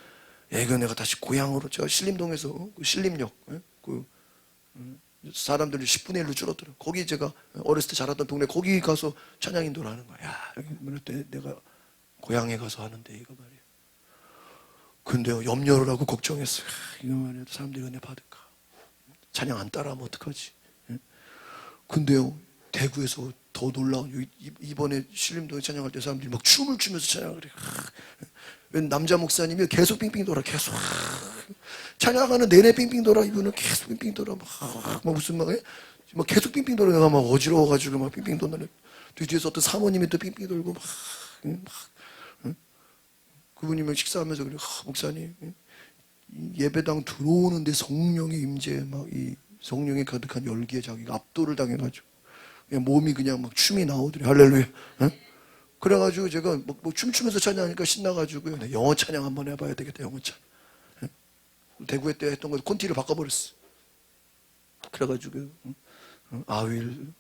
이거 내가 다시 고향으로 제가 신림동에서 신림역 사람들이 10분의 1로 줄었더라고요. 거기 제가 어렸을 때 자랐던 동네 거기 가서 찬양 인도를 하는 거야. 야, 여기 내가 고향에 가서 하는데 이거 말이에요. 근데요, 염려를 하고 걱정했어요. 이거 말이에요, 사람들이 은혜 받을까? 찬양 안 따라하면 어떡하지? 근데요, 대구에서 더 놀라운, 이번에 신림동에 찬양할 때 사람들이 막 춤을 추면서 찬양을 해요. 웬 남자 목사님이 계속 빙빙 돌아, 계속. 찬양하는 내내 빙빙 돌아, 이분은 계속 빙빙 돌아. 막 무슨 막 계속 빙빙 돌아. 내가 막 어지러워가지고 막 빙빙 도는. 뒤에서 어떤 사모님이 또 빙빙 돌고 그분이 막 식사하면서 그래, 목사님, 예배당 들어오는데 성령의 임재, 막 이 성령이 가득한 열기에 자기가 압도를 당해가지고 그냥 몸이 그냥 막 춤이 나오더래. 할렐루야. 그래가지고 제가 뭐 춤추면서 찬양하니까 신나가지고요. 영어 찬양 한번 해봐야 되겠다, 영어 찬양. 대구에 때 했던 거 콘티를 바꿔버렸어. 그래가지고 I will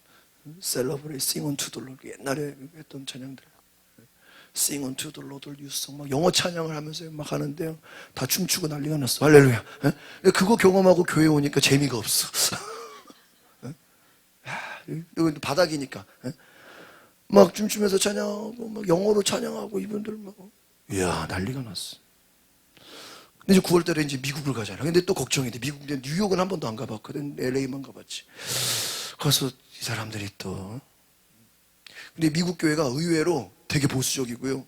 celebrate, sing unto the Lord. 옛날에 했던 찬양들. Sing unto the Lord your song. 막 영어 찬양을 하면서 막 하는데요. 다 춤추고 난리가 났어. 할렐루야. 그거 경험하고 교회 오니까 재미가 없어. 여기 바닥이니까. 막 춤추면서 찬양하고, 막 영어로 찬양하고, 이분들 막. 이야, 난리가 났어. 근데 이제 9월 달에 이제 미국을 가잖아. 근데 또 걱정이 돼. 미국, 뉴욕은 한 번도 안 가봤거든. LA만 가봤지. 그래서 이 사람들이 또. 근데 미국 교회가 의외로 되게 보수적이고요.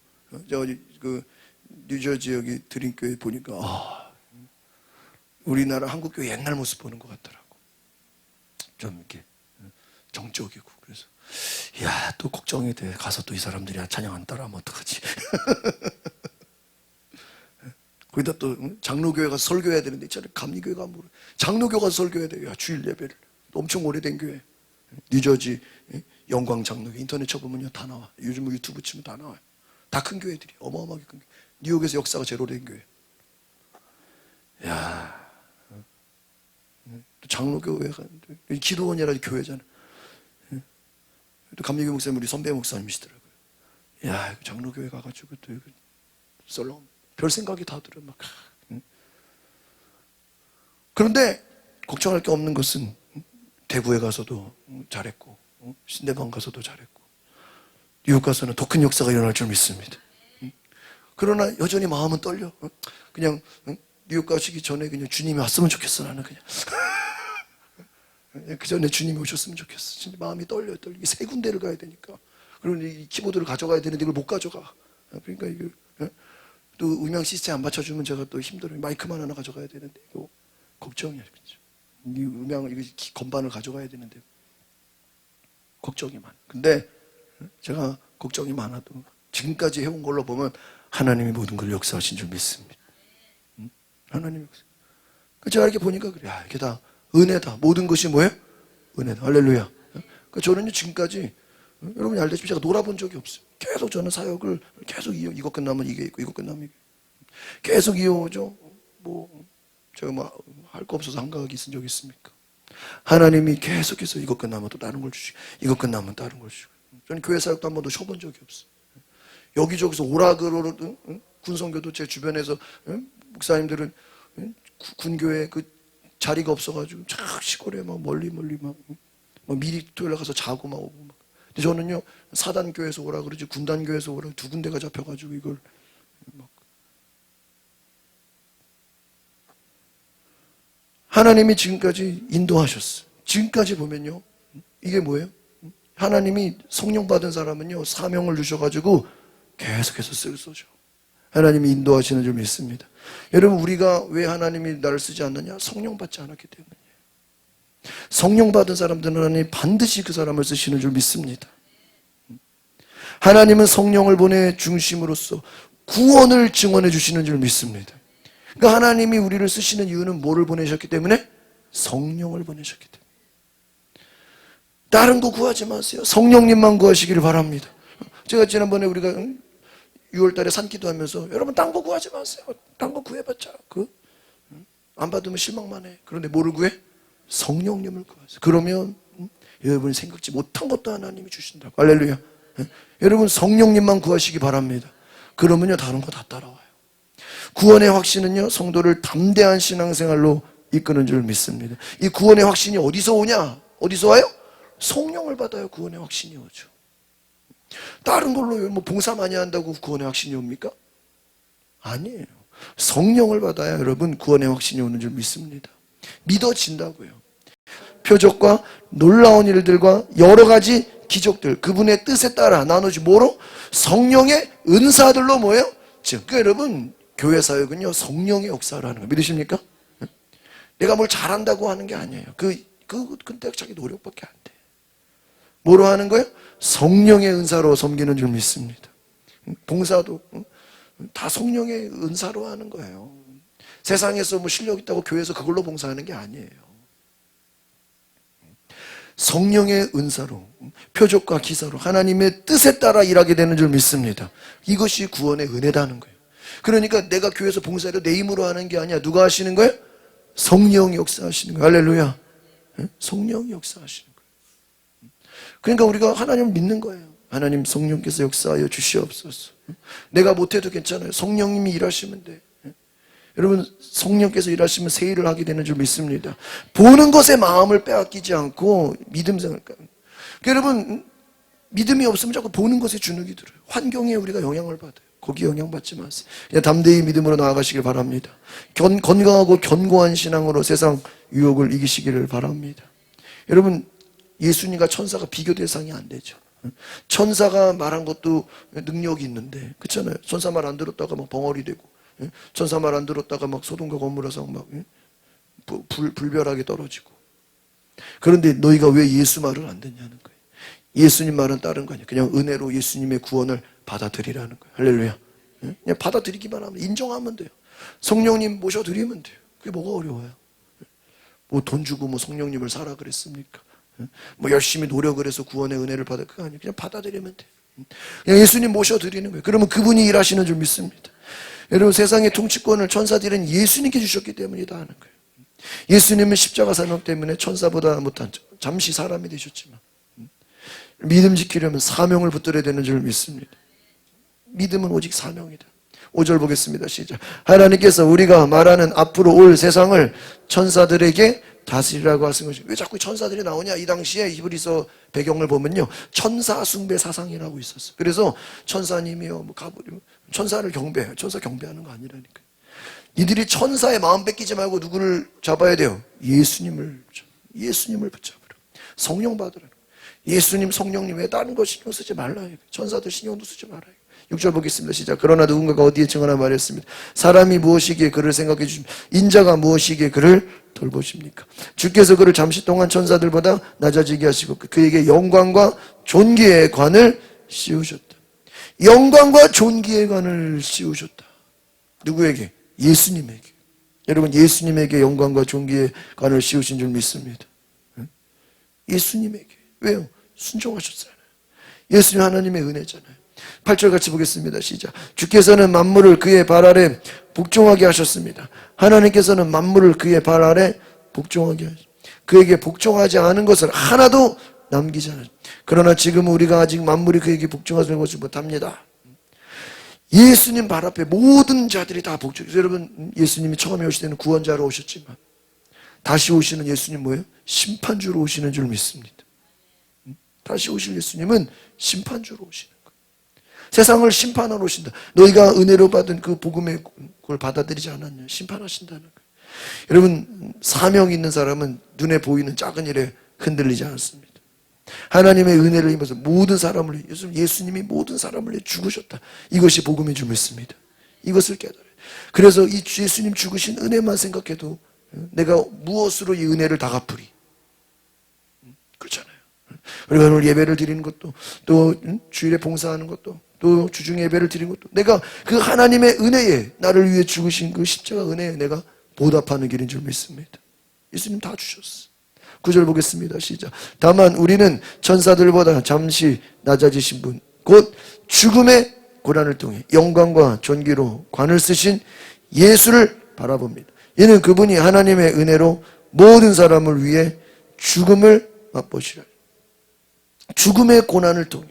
저 뉴저지 여기 드림교회 보니까 우리나라 한국 교회 옛날 모습 보는 것 같더라고. 좀 이렇게 정적이고. 그래서 야, 또 걱정이 돼. 가서 또 이 사람들이 찬양 안 따라하면 어떡하지? 거기다 또 장로교회 가서 설교해야 되는데 있잖아요. 감리교회가 모르. 장로교 가서 설교해야 돼요. 야, 주일 예배를. 엄청 오래된 교회. 뉴저지 영광 장로교. 인터넷 쳐보면요 다 나와. 요즘 유튜브 치면 다 나와요. 다 큰 교회들이. 어마어마하게 큰 교회. 뉴욕에서 역사가 제일 오래된 교회. 야, 또 장로교회가 기도원이라 교회잖아. 또 감리교 목사님 우리 선배 목사님이시더라고요. 야, 장로교회 가가지고 또 썰렁 별 생각이 다 들어 막. 그런데 걱정할 게 없는 것은 대구에 가서도 잘했고 신대방 가서도 잘했고 뉴욕 가서는 더 큰 역사가 일어날 줄 믿습니다. 그러나 여전히 마음은 떨려. 그냥 뉴욕 가시기 전에 그냥 주님이 왔으면 좋겠어. 나는 그냥 그 전에 주님이 오셨으면 좋겠어. 진짜 마음이 떨려. 이게 세 군데를 가야 되니까. 그리고 이 키보드를 가져가야 되는데 이걸 못 가져가. 그러니까 이거 또 음향 시스템 안 받쳐주면 제가 또 힘들어요. 마이크만 하나 가져가야 되는데 이거 걱정이야. 그렇죠? 이 음향 이거 건반을 가져가야 되는데 걱정이 많아. 근데 제가 걱정이 많아도 지금까지 해온 걸로 보면 하나님이 모든 걸 역사하신 줄 믿습니다. 하나님이 역사. 제가 이렇게 보니까 그래. 야, 이게 다 은혜다. 모든 것이 뭐예요? 은혜다. 할렐루야. 그러니까 저는 지금까지 여러분이 알다시피 제가 놀아본 적이 없어요. 계속 저는 사역을 계속 이거 끝나면 이게 있고 이거 끝나면 이게 계속 이어오죠. 뭐 제가 뭐 할 거 없어서 한가하게 있은 적이 있습니까? 하나님이 계속해서 이거 끝나면 또 다른 걸 주시고 이거 끝나면 다른 걸 주시고 저는 교회 사역도 한 번도 쉬어본 적이 없어요. 여기저기서 오락으로 군성교도 제 주변에서 목사님들은 군교회 그 자리가 없어가지고 쫙 시골에 막 멀리 막 미리 토요일에 가서 자고 막 오고 막. 근데 저는요 사단교회에서 오라 그러지 군단교회에서 오라 두 군데가 잡혀가지고 이걸 막. 하나님이 지금까지 인도하셨어요. 지금까지 보면요 이게 뭐예요? 하나님이 성령 받은 사람은요 사명을 주셔가지고 계속해서 쓰죠. 하나님이 인도하시는 줄 믿습니다. 여러분 우리가 왜 하나님이 나를 쓰지 않느냐? 성령 받지 않았기 때문이에요. 성령 받은 사람들은 하나님이 반드시 그 사람을 쓰시는 줄 믿습니다. 하나님은 성령을 보내 중심으로써 구원을 증언해 주시는 줄 믿습니다. 그러니까 하나님이 우리를 쓰시는 이유는 뭐를 보내셨기 때문에? 성령을 보내셨기 때문에. 다른 거 구하지 마세요. 성령님만 구하시기를 바랍니다. 제가 지난번에 우리가 6월 달에 산기도 하면서 여러분 딴 거 구하지 마세요. 딴 거 구해봤자 안 받으면 실망만 해. 그런데 뭐를 구해? 성령님을 구하세요. 그러면 여러분이 생각지 못한 것도 하나님이 주신다고. 할렐루야. 여러분 성령님만 구하시기 바랍니다. 그러면요 다른 거 다 따라와요. 구원의 확신은요 성도를 담대한 신앙생활로 이끄는 줄 믿습니다. 이 구원의 확신이 어디서 오냐? 어디서 와요? 성령을 받아요. 구원의 확신이 오죠. 다른 걸로 뭐 봉사 많이 한다고 구원의 확신이 옵니까? 아니에요. 성령을 받아야 여러분 구원의 확신이 오는 줄 믿습니다. 믿어진다고요. 표적과 놀라운 일들과 여러 가지 기적들, 그분의 뜻에 따라 나누지 뭐로? 성령의 은사들로 뭐예요? 그러니까 여러분 교회 사역은요 성령의 역사를 하는 거 믿으십니까? 내가 뭘 잘한다고 하는 게 아니에요. 근데 자기 노력밖에 안 돼. 뭐로 하는 거예요? 성령의 은사로 섬기는 줄 믿습니다. 봉사도 다 성령의 은사로 하는 거예요. 세상에서 뭐 실력 있다고 교회에서 그걸로 봉사하는 게 아니에요. 성령의 은사로, 표적과 기사로 하나님의 뜻에 따라 일하게 되는 줄 믿습니다. 이것이 구원의 은혜다는 거예요. 그러니까 내가 교회에서 봉사를 내 힘으로 하는 게 아니야. 누가 하시는 거예요? 성령이 역사하시는 거예요. 할렐루야. 성령이 역사하시는 거예요. 그러니까 우리가 하나님을 믿는 거예요. 하나님 성령께서 역사하여 주시옵소서. 내가 못해도 괜찮아요. 성령님이 일하시면 돼. 여러분 성령께서 일하시면 새 일을 하게 되는 줄 믿습니다. 보는 것에 마음을 빼앗기지 않고 믿음 생활. 그러니까 여러분 믿음이 없으면 자꾸 보는 것에 주눅이 들어요. 환경에 우리가 영향을 받아요. 거기에 영향받지 마세요. 그냥 담대히 믿음으로 나아가시길 바랍니다. 건강하고 견고한 신앙으로 세상 유혹을 이기시기를 바랍니다. 여러분 예수님과 천사가 비교 대상이 안 되죠. 천사가 말한 것도 능력이 있는데 그렇잖아요. 천사 말 안 들었다가 막 벙어리 되고 천사 말 안 들었다가 막 소돔과 고모라서 막 불별하게 떨어지고. 그런데 너희가 왜 예수 말을 안 듣냐는 거예요. 예수님 말은 다른 거 아니에요. 그냥 은혜로 예수님의 구원을 받아들이라는 거예요. 할렐루야. 그냥 받아들이기만 하면 인정하면 돼요. 성령님 모셔드리면 돼요. 그게 뭐가 어려워요. 뭐 돈 주고 뭐 성령님을 사라 그랬습니까? 뭐 열심히 노력을 해서 구원의 은혜를 받을 거 아니에요. 그냥 받아들이면 돼요. 그냥 예수님 모셔드리는 거예요. 그러면 그분이 일하시는 줄 믿습니다. 여러분 세상의 통치권을 천사들은 예수님께 주셨기 때문이다 하는 거예요. 예수님은 십자가 사명 때문에 천사보다 못한 잠시 사람이 되셨지만 믿음 지키려면 사명을 붙들어야 되는 줄 믿습니다. 믿음은 오직 사명이다. 5절 보겠습니다. 시작. 하나님께서 우리가 말하는 앞으로 올 세상을 천사들에게 다스리라고 하신 것이. 왜 자꾸 천사들이 나오냐? 이 당시에 히브리서 배경을 보면요 천사 숭배 사상이라고 있었어요. 그래서 천사님이요 뭐 천사를 경배해요. 천사 경배하는 거 아니라니까요. 이들이 천사의 마음 뺏기지 말고 누구를 잡아야 돼요? 예수님을 붙잡으라. 성령 받으라. 예수님 성령님 왜 다른 거 신경 쓰지 말라. 천사들 신경도 쓰지 말아요. 6절 보겠습니다. 시작. 그러나 누군가가 어디에 증언하나 말했습니다. 사람이 무엇이기에 그를 생각해 주십니까? 인자가 무엇이기에 그를 돌보십니까? 주께서 그를 잠시 동안 천사들보다 낮아지게 하시고 그에게 영광과 존귀의 관을 씌우셨다. 영광과 존귀의 관을 씌우셨다. 누구에게? 예수님에게. 여러분 예수님에게 영광과 존귀의 관을 씌우신 줄 믿습니다. 예수님에게. 왜요? 순종하셨잖아요. 예수님 하나님의 은혜잖아요. 8절 같이 보겠습니다. 시작. 주께서는 만물을 그의 발 아래 복종하게 하셨습니다. 하나님께서는 만물을 그의 발 아래 복종하게 하셨습니다. 그에게 복종하지 않은 것을 하나도 남기지 않았습니다. 그러나 지금 우리가 아직 만물이 그에게 복종하지 못합니다. 예수님 발 앞에 모든 자들이 다 복종해요. 여러분 예수님이 처음에 오실 때는 구원자로 오셨지만 다시 오시는 예수님 뭐예요? 심판주로 오시는 줄 믿습니다. 다시 오실 예수님은 심판주로 오시는 거예요. 세상을 심판하러 오신다. 너희가 은혜로 받은 그 복음의 걸 받아들이지 않았냐. 심판하신다는 거예요. 여러분 사명 있는 사람은 눈에 보이는 작은 일에 흔들리지 않습니다. 하나님의 은혜를 힘입어서 모든 사람을 예수님이 모든 사람을 위해 죽으셨다. 이것이 복음인 줄 믿습니다. 이것을 깨달아요. 그래서 이 예수님 죽으신 은혜만 생각해도 내가 무엇으로 이 은혜를 다 갚으리. 그렇잖아요. 우리가 오늘 예배를 드리는 것도 또 주일에 봉사하는 것도 또 주중 예배를 드리는 것도 내가 그 하나님의 은혜에 나를 위해 죽으신 그 십자가 은혜에 내가 보답하는 길인 줄 믿습니다. 예수님 다 주셨어. 9절 보겠습니다. 시작. 다만 우리는 천사들보다 잠시 낮아지신 분 곧 죽음의 고난을 통해 영광과 존귀로 관을 쓰신 예수를 바라봅니다. 이는 그분이 하나님의 은혜로 모든 사람을 위해 죽음을 맛보시라. 죽음의 고난을 통해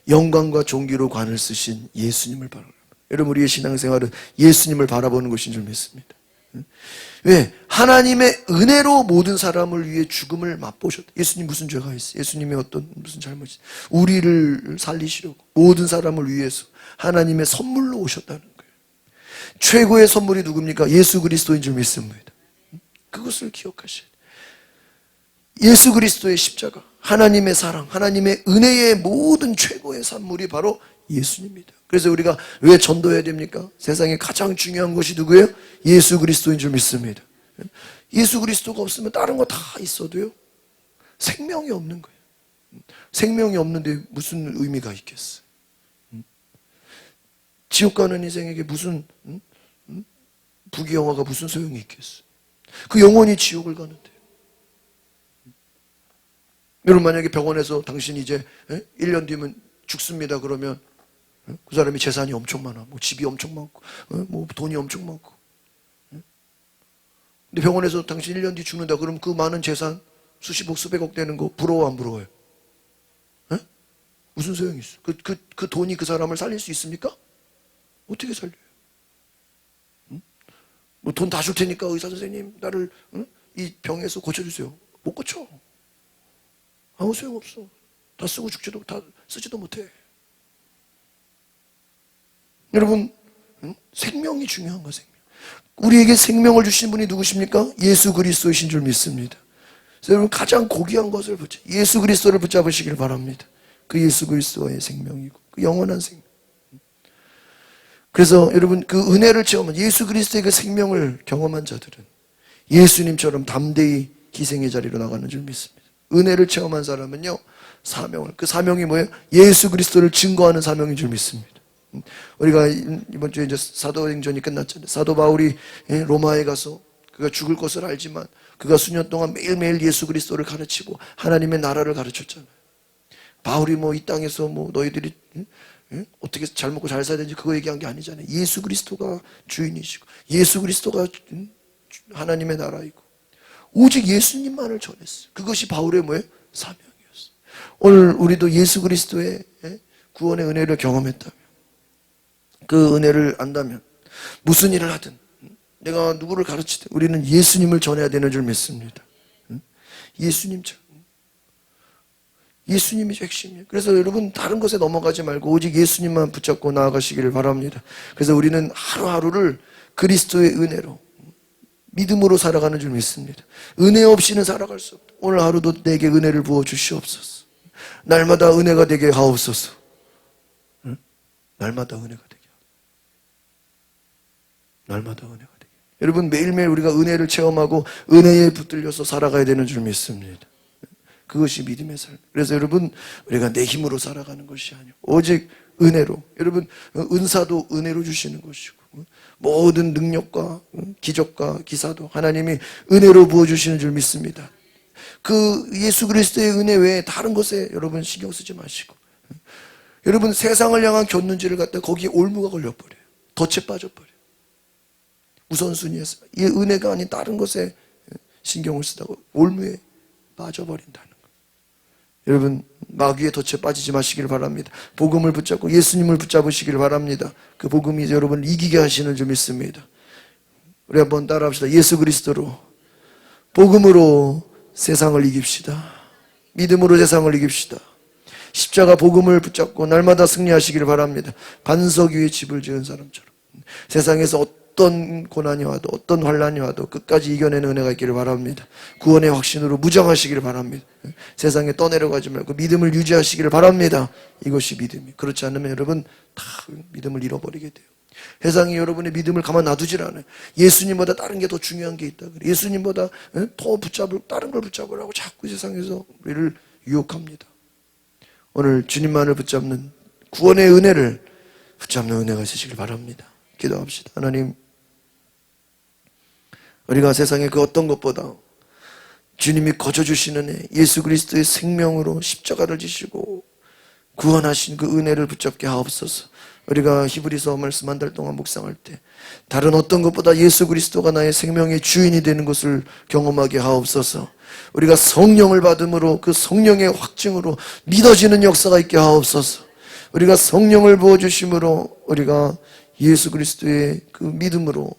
영광과 존귀로 관을 쓰신 예수님을 바라봅니다. 여러분 우리의 신앙생활은 예수님을 바라보는 것인 줄 믿습니다. 왜? 하나님의 은혜로 모든 사람을 위해 죽음을 맛보셨다. 예수님 무슨 죄가 있어요? 예수님의 무슨 잘못이 있어요? 우리를 살리시려고 모든 사람을 위해서 하나님의 선물로 오셨다는 거예요. 최고의 선물이 누굽니까? 예수 그리스도인 줄 믿습니다. 그것을 기억하셔야 돼요. 예수 그리스도의 십자가, 하나님의 사랑, 하나님의 은혜의 모든 최고의 산물이 바로 예수님입니다. 그래서 우리가 왜 전도해야 됩니까? 세상에 가장 중요한 것이 누구예요? 예수 그리스도인 줄 믿습니다. 예수 그리스도가 없으면 다른 거 다 있어도요, 생명이 없는 거예요. 생명이 없는데 무슨 의미가 있겠어요? 지옥 가는 인생에게 무슨 부귀영화가 무슨 소용이 있겠어요? 그 영혼이 지옥을 가는데. 여러분, 만약에 병원에서 당신이 이제 1년 뒤면 죽습니다 그러면 그 사람이 재산이 엄청 많아, 뭐 집이 엄청 많고, 뭐 돈이 엄청 많고. 근데 병원에서 당신 1년 뒤 죽는다 그러면 그 많은 재산 수십억 수백억 되는 거 부러워 안 부러워요? 무슨 소용이 있어? 그 돈이 그 사람을 살릴 수 있습니까? 어떻게 살려요? 뭐 돈 다 줄 테니까 의사 선생님 나를 이 병에서 고쳐주세요. 못 고쳐. 아무 소용없어. 다 쓰고 죽지도, 다 쓰지도 못해. 여러분, 생명이 중요한 거, 생명. 우리에게 생명을 주신 분이 누구십니까? 예수 그리스도이신 줄 믿습니다. 그래서 여러분, 가장 고귀한 것을 예수 그리스도를 붙잡으시길 바랍니다. 그 예수 그리스도의 생명이고 그 영원한 생명. 그래서 여러분, 그 은혜를 체험한 예수 그리스도의 그 생명을 경험한 자들은 예수님처럼 담대히 희생의 자리로 나가는 줄 믿습니다. 은혜를 체험한 사람은요, 그 사명이 뭐예요? 예수 그리스도를 증거하는 사명인 줄 믿습니다. 우리가 이번 주에 이제 사도행전이 끝났잖아요. 사도 바울이 로마에 가서 그가 죽을 것을 알지만 그가 수년 동안 매일매일 예수 그리스도를 가르치고 하나님의 나라를 가르쳤잖아요. 바울이 뭐 이 땅에서 뭐 너희들이 어떻게 잘 먹고 잘 살아야 되는지 그거 얘기한 게 아니잖아요. 예수 그리스도가 주인이시고 예수 그리스도가 하나님의 나라이고 오직 예수님만을 전했어요. 그것이 바울의 뭐예요? 사명이었어요. 오늘 우리도 예수 그리스도의 구원의 은혜를 경험했다면, 그 은혜를 안다면 무슨 일을 하든 내가 누구를 가르치든 우리는 예수님을 전해야 되는 줄 믿습니다. 예수님처럼. 예수님이 핵심이에요. 그래서 여러분, 다른 것에 넘어가지 말고 오직 예수님만 붙잡고 나아가시기를 바랍니다. 그래서 우리는 하루하루를 그리스도의 은혜로, 믿음으로 살아가는 줄 믿습니다. 은혜 없이는 살아갈 수 없다. 오늘 하루도 내게 은혜를 부어 주시옵소서. 날마다 은혜가 되게 하옵소서. 날마다 은혜가 되게. 날마다 은혜가 되게. 여러분, 매일매일 우리가 은혜를 체험하고 은혜에 붙들려서 살아가야 되는 줄 믿습니다. 그것이 믿음의 삶. 그래서 여러분, 우리가 내 힘으로 살아가는 것이 아니고 오직 은혜로. 여러분, 은사도 은혜로 주시는 것이고 모든 능력과 기적과 기사도 하나님이 은혜로 부어주시는 줄 믿습니다. 그 예수 그리스도의 은혜 외에 다른 것에 여러분 신경 쓰지 마시고, 여러분 세상을 향한 곁눈질을 갖다 거기에 올무가 걸려버려요. 덫에 빠져버려요. 우선순위에서 이 은혜가 아닌 다른 것에 신경을 쓰다가 올무에 빠져버린다는 거예요. 여러분, 마귀의 덫에 빠지지 마시길 바랍니다. 복음을 붙잡고 예수님을 붙잡으시길 바랍니다. 그 복음이 여러분을 이기게 하시는 줄 믿습니다. 우리 한번 따라합시다. 예수 그리스도로, 복음으로 세상을 이깁시다. 믿음으로 세상을 이깁시다. 십자가 복음을 붙잡고 날마다 승리하시길 바랍니다. 반석 위에 집을 지은 사람처럼 세상에서 어떤 고난이 와도 어떤 환난이 와도 끝까지 이겨내는 은혜가 있기를 바랍니다. 구원의 확신으로 무장하시기를 바랍니다. 세상에 떠내려가지 말고 믿음을 유지하시기를 바랍니다. 이것이 믿음이. 그렇지 않으면 여러분 다 믿음을 잃어버리게 돼요. 세상이 여러분의 믿음을 가만 놔두질 않아요. 예수님보다 다른 게 더 중요한 게 있다. 예수님보다 더 다른 걸 붙잡으라고 자꾸 세상에서 우리를 유혹합니다. 오늘 주님만을 붙잡는 구원의 은혜를 붙잡는 은혜가 있으시길 바랍니다. 기도합시다. 하나님, 우리가 세상의 그 어떤 것보다 주님이 거저주시는 애, 예수 그리스도의 생명으로 십자가를 지시고 구원하신 그 은혜를 붙잡게 하옵소서. 우리가 히브리서 말씀 한 달 동안 묵상할 때 다른 어떤 것보다 예수 그리스도가 나의 생명의 주인이 되는 것을 경험하게 하옵소서. 우리가 성령을 받음으로 그 성령의 확증으로 믿어지는 역사가 있게 하옵소서. 우리가 성령을 부어주심으로 우리가 예수 그리스도의 그 믿음으로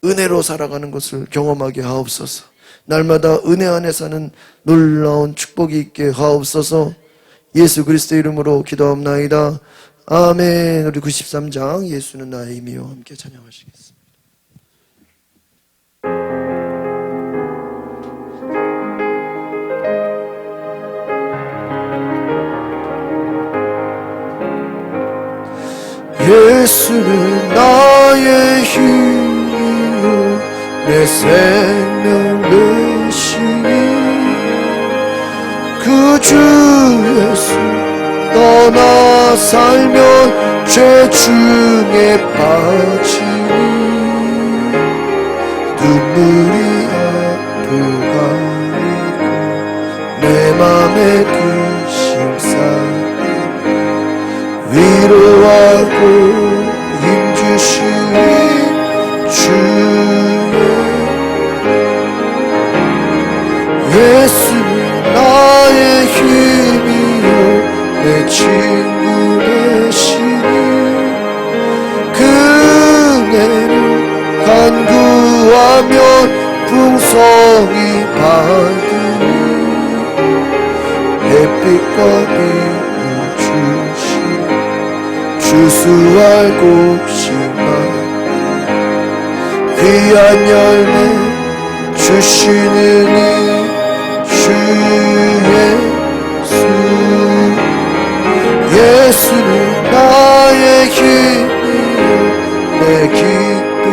은혜로 살아가는 것을 경험하게 하옵소서. 날마다 은혜 안에 사는 놀라운 축복이 있게 하옵소서. 예수 그리스도 이름으로 기도합나이다. 아멘. 우리 93장 예수는 나의 힘이요 함께 찬양하시겠습니다. 예수는 나의 힘이요 내 생명 되시니 그 주 예수 떠나 살면 죄 중에 빠지니 눈물이 아프가리고 내 맘에 근심 쌓이고 위로하고 힘주시니 주의 예수는 나의 힘이요 내 친구 되시니 그 은혜를 간구하면 풍성히 받으니 햇빛과 비를 주시니 주수할 곡식만 귀한 열매 주시느니 주 예수는 나의 힘이요 내 기쁨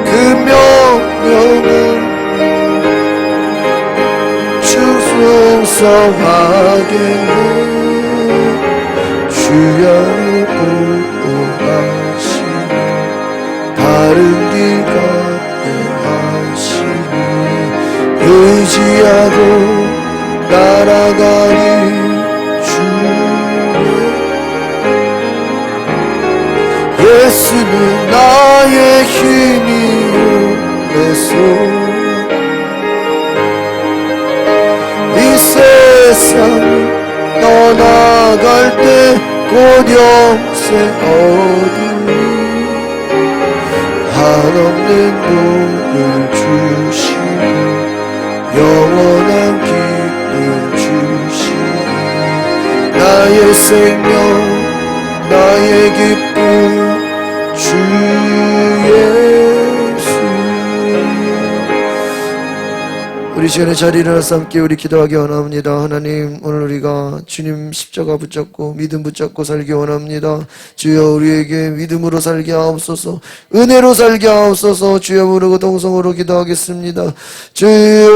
그 명령을 충성하게 해 주야를 보호하시니 바른 길 가게 하시니 의지하고 날아가리 주의 예수는 나의 힘이요 내 소망 이 세상을 떠나갈 때 곧 영생 얻으리 한없는 복을 주시고 영원한 기쁨 주시니 나의 생명 나의 기쁨 주 예수 우리 시간에 자리를 일어나서 함께 우리 기도하기 원합니다. 하나님 오늘 우리가 주님 십자가 붙잡고 믿음 붙잡고 살기 원합니다. 주여 우리에게 믿음으로 살게 하옵소서 은혜로 살게 하옵소서 주여 부르고 동성으로 기도하겠습니다. 주여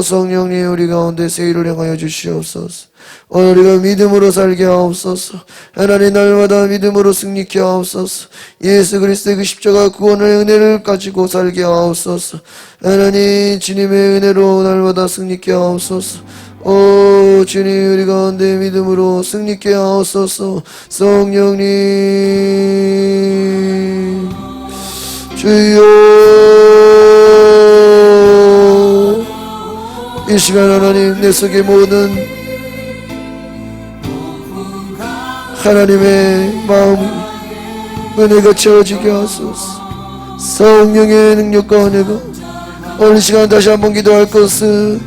성령님 우리 가운데 세일을 행하여 주시옵소서. 오늘 우리가 믿음으로 살게 하옵소서. 하나님 날마다 믿음으로 승리케 하옵소서. 예수 그리스도의 그 십자가 구원의 은혜를 가지고 살게 하옵소서. 하나님 주님의 은혜로 날마다 승리케 하옵소서. 오 주님 우리 가운데 믿음으로 승리케 하옵소서. 성령님 주여 이 시간 하나님 내 속에 모든 하나님의 마음 은혜가 채워지게 하소서. 성령의 능력과 은혜가 오늘 시간 다시 한번 기도할 것은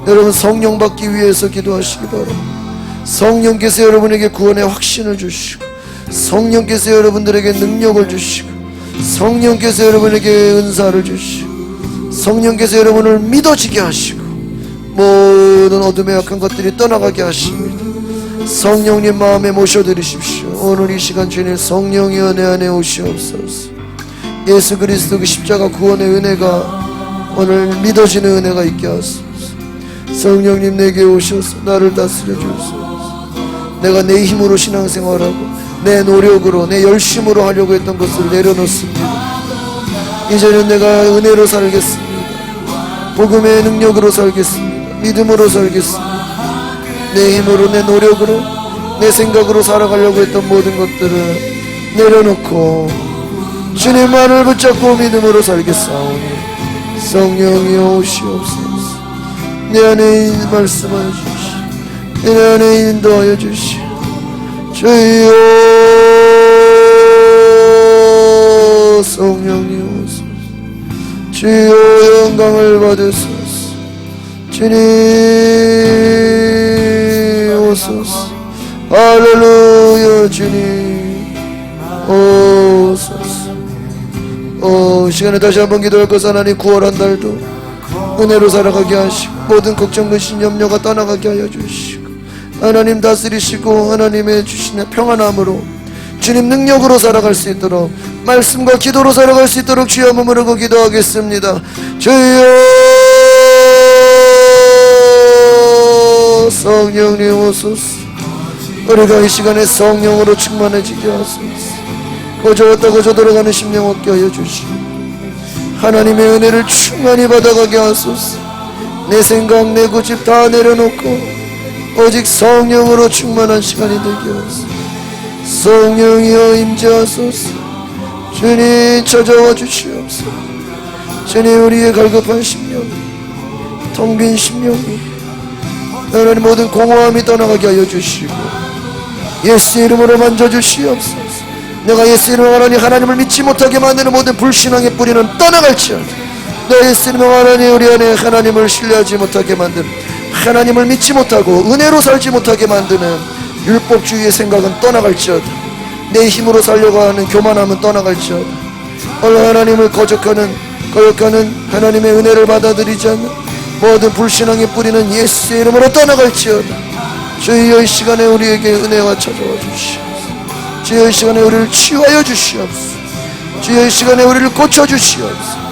여러분 성령 받기 위해서 기도하시기 바랍니다. 성령께서 여러분에게 구원의 확신을 주시고 성령께서 여러분들에게 능력을 주시고 성령께서 여러분에게 은사를 주시고 성령께서 여러분을 믿어지게 하시고 모든 어둠의 악한 것들이 떠나가게 하십니다. 성령님 마음에 모셔드리십시오. 오늘 이 시간 주님 성령의 은혜 안에 오시옵소서. 예수 그리스도 그 십자가 구원의 은혜가 오늘 믿어지는 은혜가 있게 하소서. 성령님 내게 오셔서 나를 다스려 주소서. 내가 내 힘으로 신앙생활하고 내 노력으로 내 열심으로 하려고 했던 것을 내려놓습니다. 이제는 내가 은혜로 살겠습니다. 복음의 능력으로 살겠습니다. 믿음으로 살겠습니다. 내 힘으로 내 노력으로 내 생각으로 살아가려고 했던 모든 것들을 내려놓고 주님만을 붙잡고 믿음으로 살겠사오니 성령이 오시옵소서. 내 안에 말씀하여 주시오. 내 안에 인도하여 주시오. 주여 받으소서. 주님 오소서. 할렐루야. 주님 오소서. 시간에 다시 한번 기도할 것. 하나님 9월 한 달도 은혜로 살아가게 하시고 모든 걱정 근심 염려가 떠나가게 하여 주시고 하나님 다스리시고 하나님의 주시는 평안함으로 주님 능력으로 살아갈 수 있도록 말씀과 기도로 살아갈 수 있도록 주여 머무르고 기도하겠습니다. 주여 성령님 오소서. 우리가 이 시간에 성령으로 충만해지게 하소서. 거저 왔다 거저 돌아가는 심령 얻게 하여 주시고 하나님의 은혜를 충만히 받아가게 하소서. 내 생각 내 고집 다 내려놓고 오직 성령으로 충만한 시간이 되게 하소서. 성령이여 임재하소서. 주님 찾아와 주시옵소서. 주님 우리의 갈급한 심령 텅 빈 심령이 하나님 모든 공허함이 떠나가게 하여 주시고 예수 이름으로 만져주시옵소서. 내가 예수 이름으로 하나님을 믿지 못하게 만드는 모든 불신앙의 뿌리는 떠나갈지어다. 내 예수 이름으로 우리 안에 하나님을 신뢰하지 못하게 만드는 하나님을 믿지 못하고 은혜로 살지 못하게 만드는 율법주의의 생각은 떠나갈지어다. 내 힘으로 살려고 하는 교만함은 떠나갈지어다. 오늘 하나님을 거역하는 하나님의 은혜를 받아들이지 않는 모든 불신앙의 뿌리는 예수의 이름으로 떠나갈지어다. 주여 이 시간에 우리에게 은혜와 찾아와 주시옵소서. 주여 이 시간에 우리를 치유하여 주시옵소서. 주여 이 시간에 우리를 고쳐주시옵소서.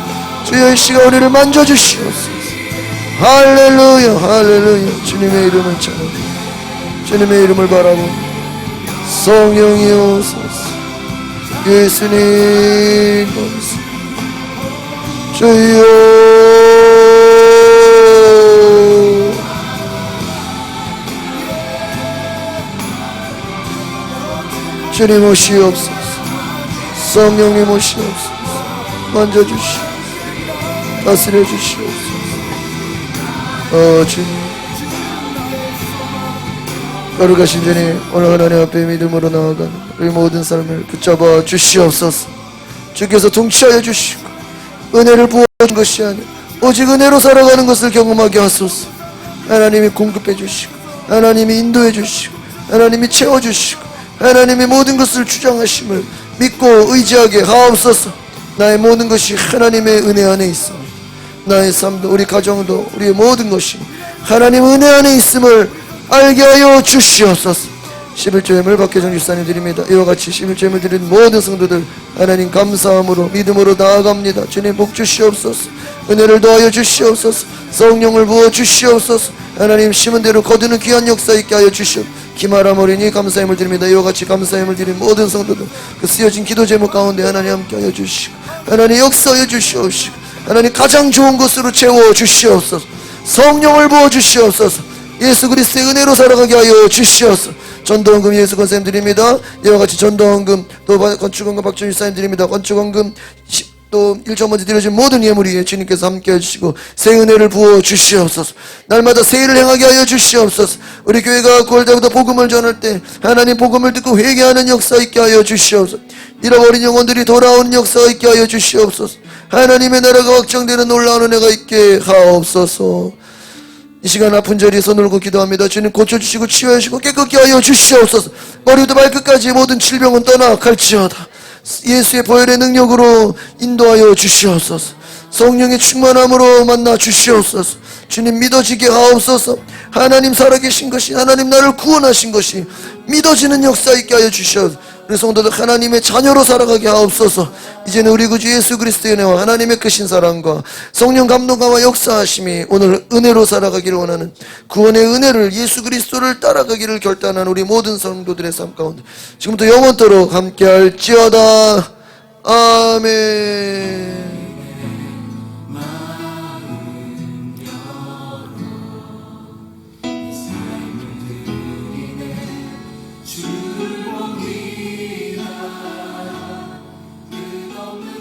주여 이 시간에 우리를 만져주시옵소서. 할렐루야 할렐루야. 주님의 이름을 찬양합니다. 주님의 이름을 바라보며 성령이 오소서. 예수님 감사. 주여 주님 오시옵소서. 성령님 오시옵소서. 만져주시옵소서. 다스려 주시옵소서. 주님 거룩하신 주님 오늘 하나님 앞에 믿음으로 나아가는 우리 모든 삶을 붙잡아 주시옵소서. 주께서 통치하여 주시고 은혜를 부어준 것이 아니라 오직 은혜로 살아가는 것을 경험하게 하소서. 하나님이 공급해 주시고 하나님이 인도해 주시고 하나님이 채워주시고 하나님의 모든 것을 주장하심을 믿고 의지하게 하옵소서. 나의 모든 것이 하나님의 은혜 안에 있어. 나의 삶도 우리 가정도 우리의 모든 것이 하나님 은혜 안에 있음을 알게 하여 주시옵소서. 11조 예물 박혜정 집사님 드립니다. 이와 같이 11조 예물 드린 모든 성도들 하나님 감사함으로 믿음으로 나아갑니다. 주님 복 주시옵소서. 은혜를 더하여 주시옵소서. 성령을 부어 주시옵소서. 하나님 심은 대로 거두는 귀한 역사 있게 하여 주시옵소서. 기마람 어린이 감사함을 드립니다. 이와 같이 감사함을 드린 모든 성도들 그 쓰여진 기도 제목 가운데 하나님 함께 하여 주시고 하나님 역사하여 주시옵시고 하나님 가장 좋은 것으로 채워 주시옵소서. 성령을 부어 주시옵소서. 예수 그리스도의 은혜로 살아가게 하여 주시옵소서. 전도헌금 예수 권사님 드립니다. 이와 같이 전도헌금 또 건축헌금 박준일 사님 드립니다. 건축헌금 또 1조 먼저 드려진 모든 예물이 주님께서 함께 해주시고 새 은혜를 부어 주시옵소서. 날마다 새 일을 행하게 하여 주시옵소서. 우리 교회가 9월달부터 복음을 전할 때 하나님 복음을 듣고 회개하는 역사 있게 하여 주시옵소서. 잃어버린 영혼들이 돌아오는 역사 있게 하여 주시옵소서. 하나님의 나라가 확정되는 놀라운 은혜가 있게 하옵소서. 이 시간 아픈 자리에 손 들고 기도합니다. 주님 고쳐주시고 치유하시고 깨끗게 하여 주시옵소서. 머리부터 발끝까지 모든 질병은 떠나갈지어다. 예수의 보혈의 능력으로 인도하여 주시옵소서. 성령의 충만함으로 만나 주시옵소서. 주님 믿어지게 하옵소서. 하나님 살아계신 것이 하나님 나를 구원하신 것이 믿어지는 역사 있게 하여 주시옵소서. 우리 성도들 하나님의 자녀로 살아가게 하옵소서. 이제는 우리 구주 예수 그리스도의 은혜와 하나님의 크신 사랑과 성령 감동과 역사하심이 오늘 은혜로 살아가기를 원하는 구원의 은혜를 예수 그리스도를 따라가기를 결단한 우리 모든 성도들의 삶 가운데 지금부터 영원토록 함께할지어다. 아멘.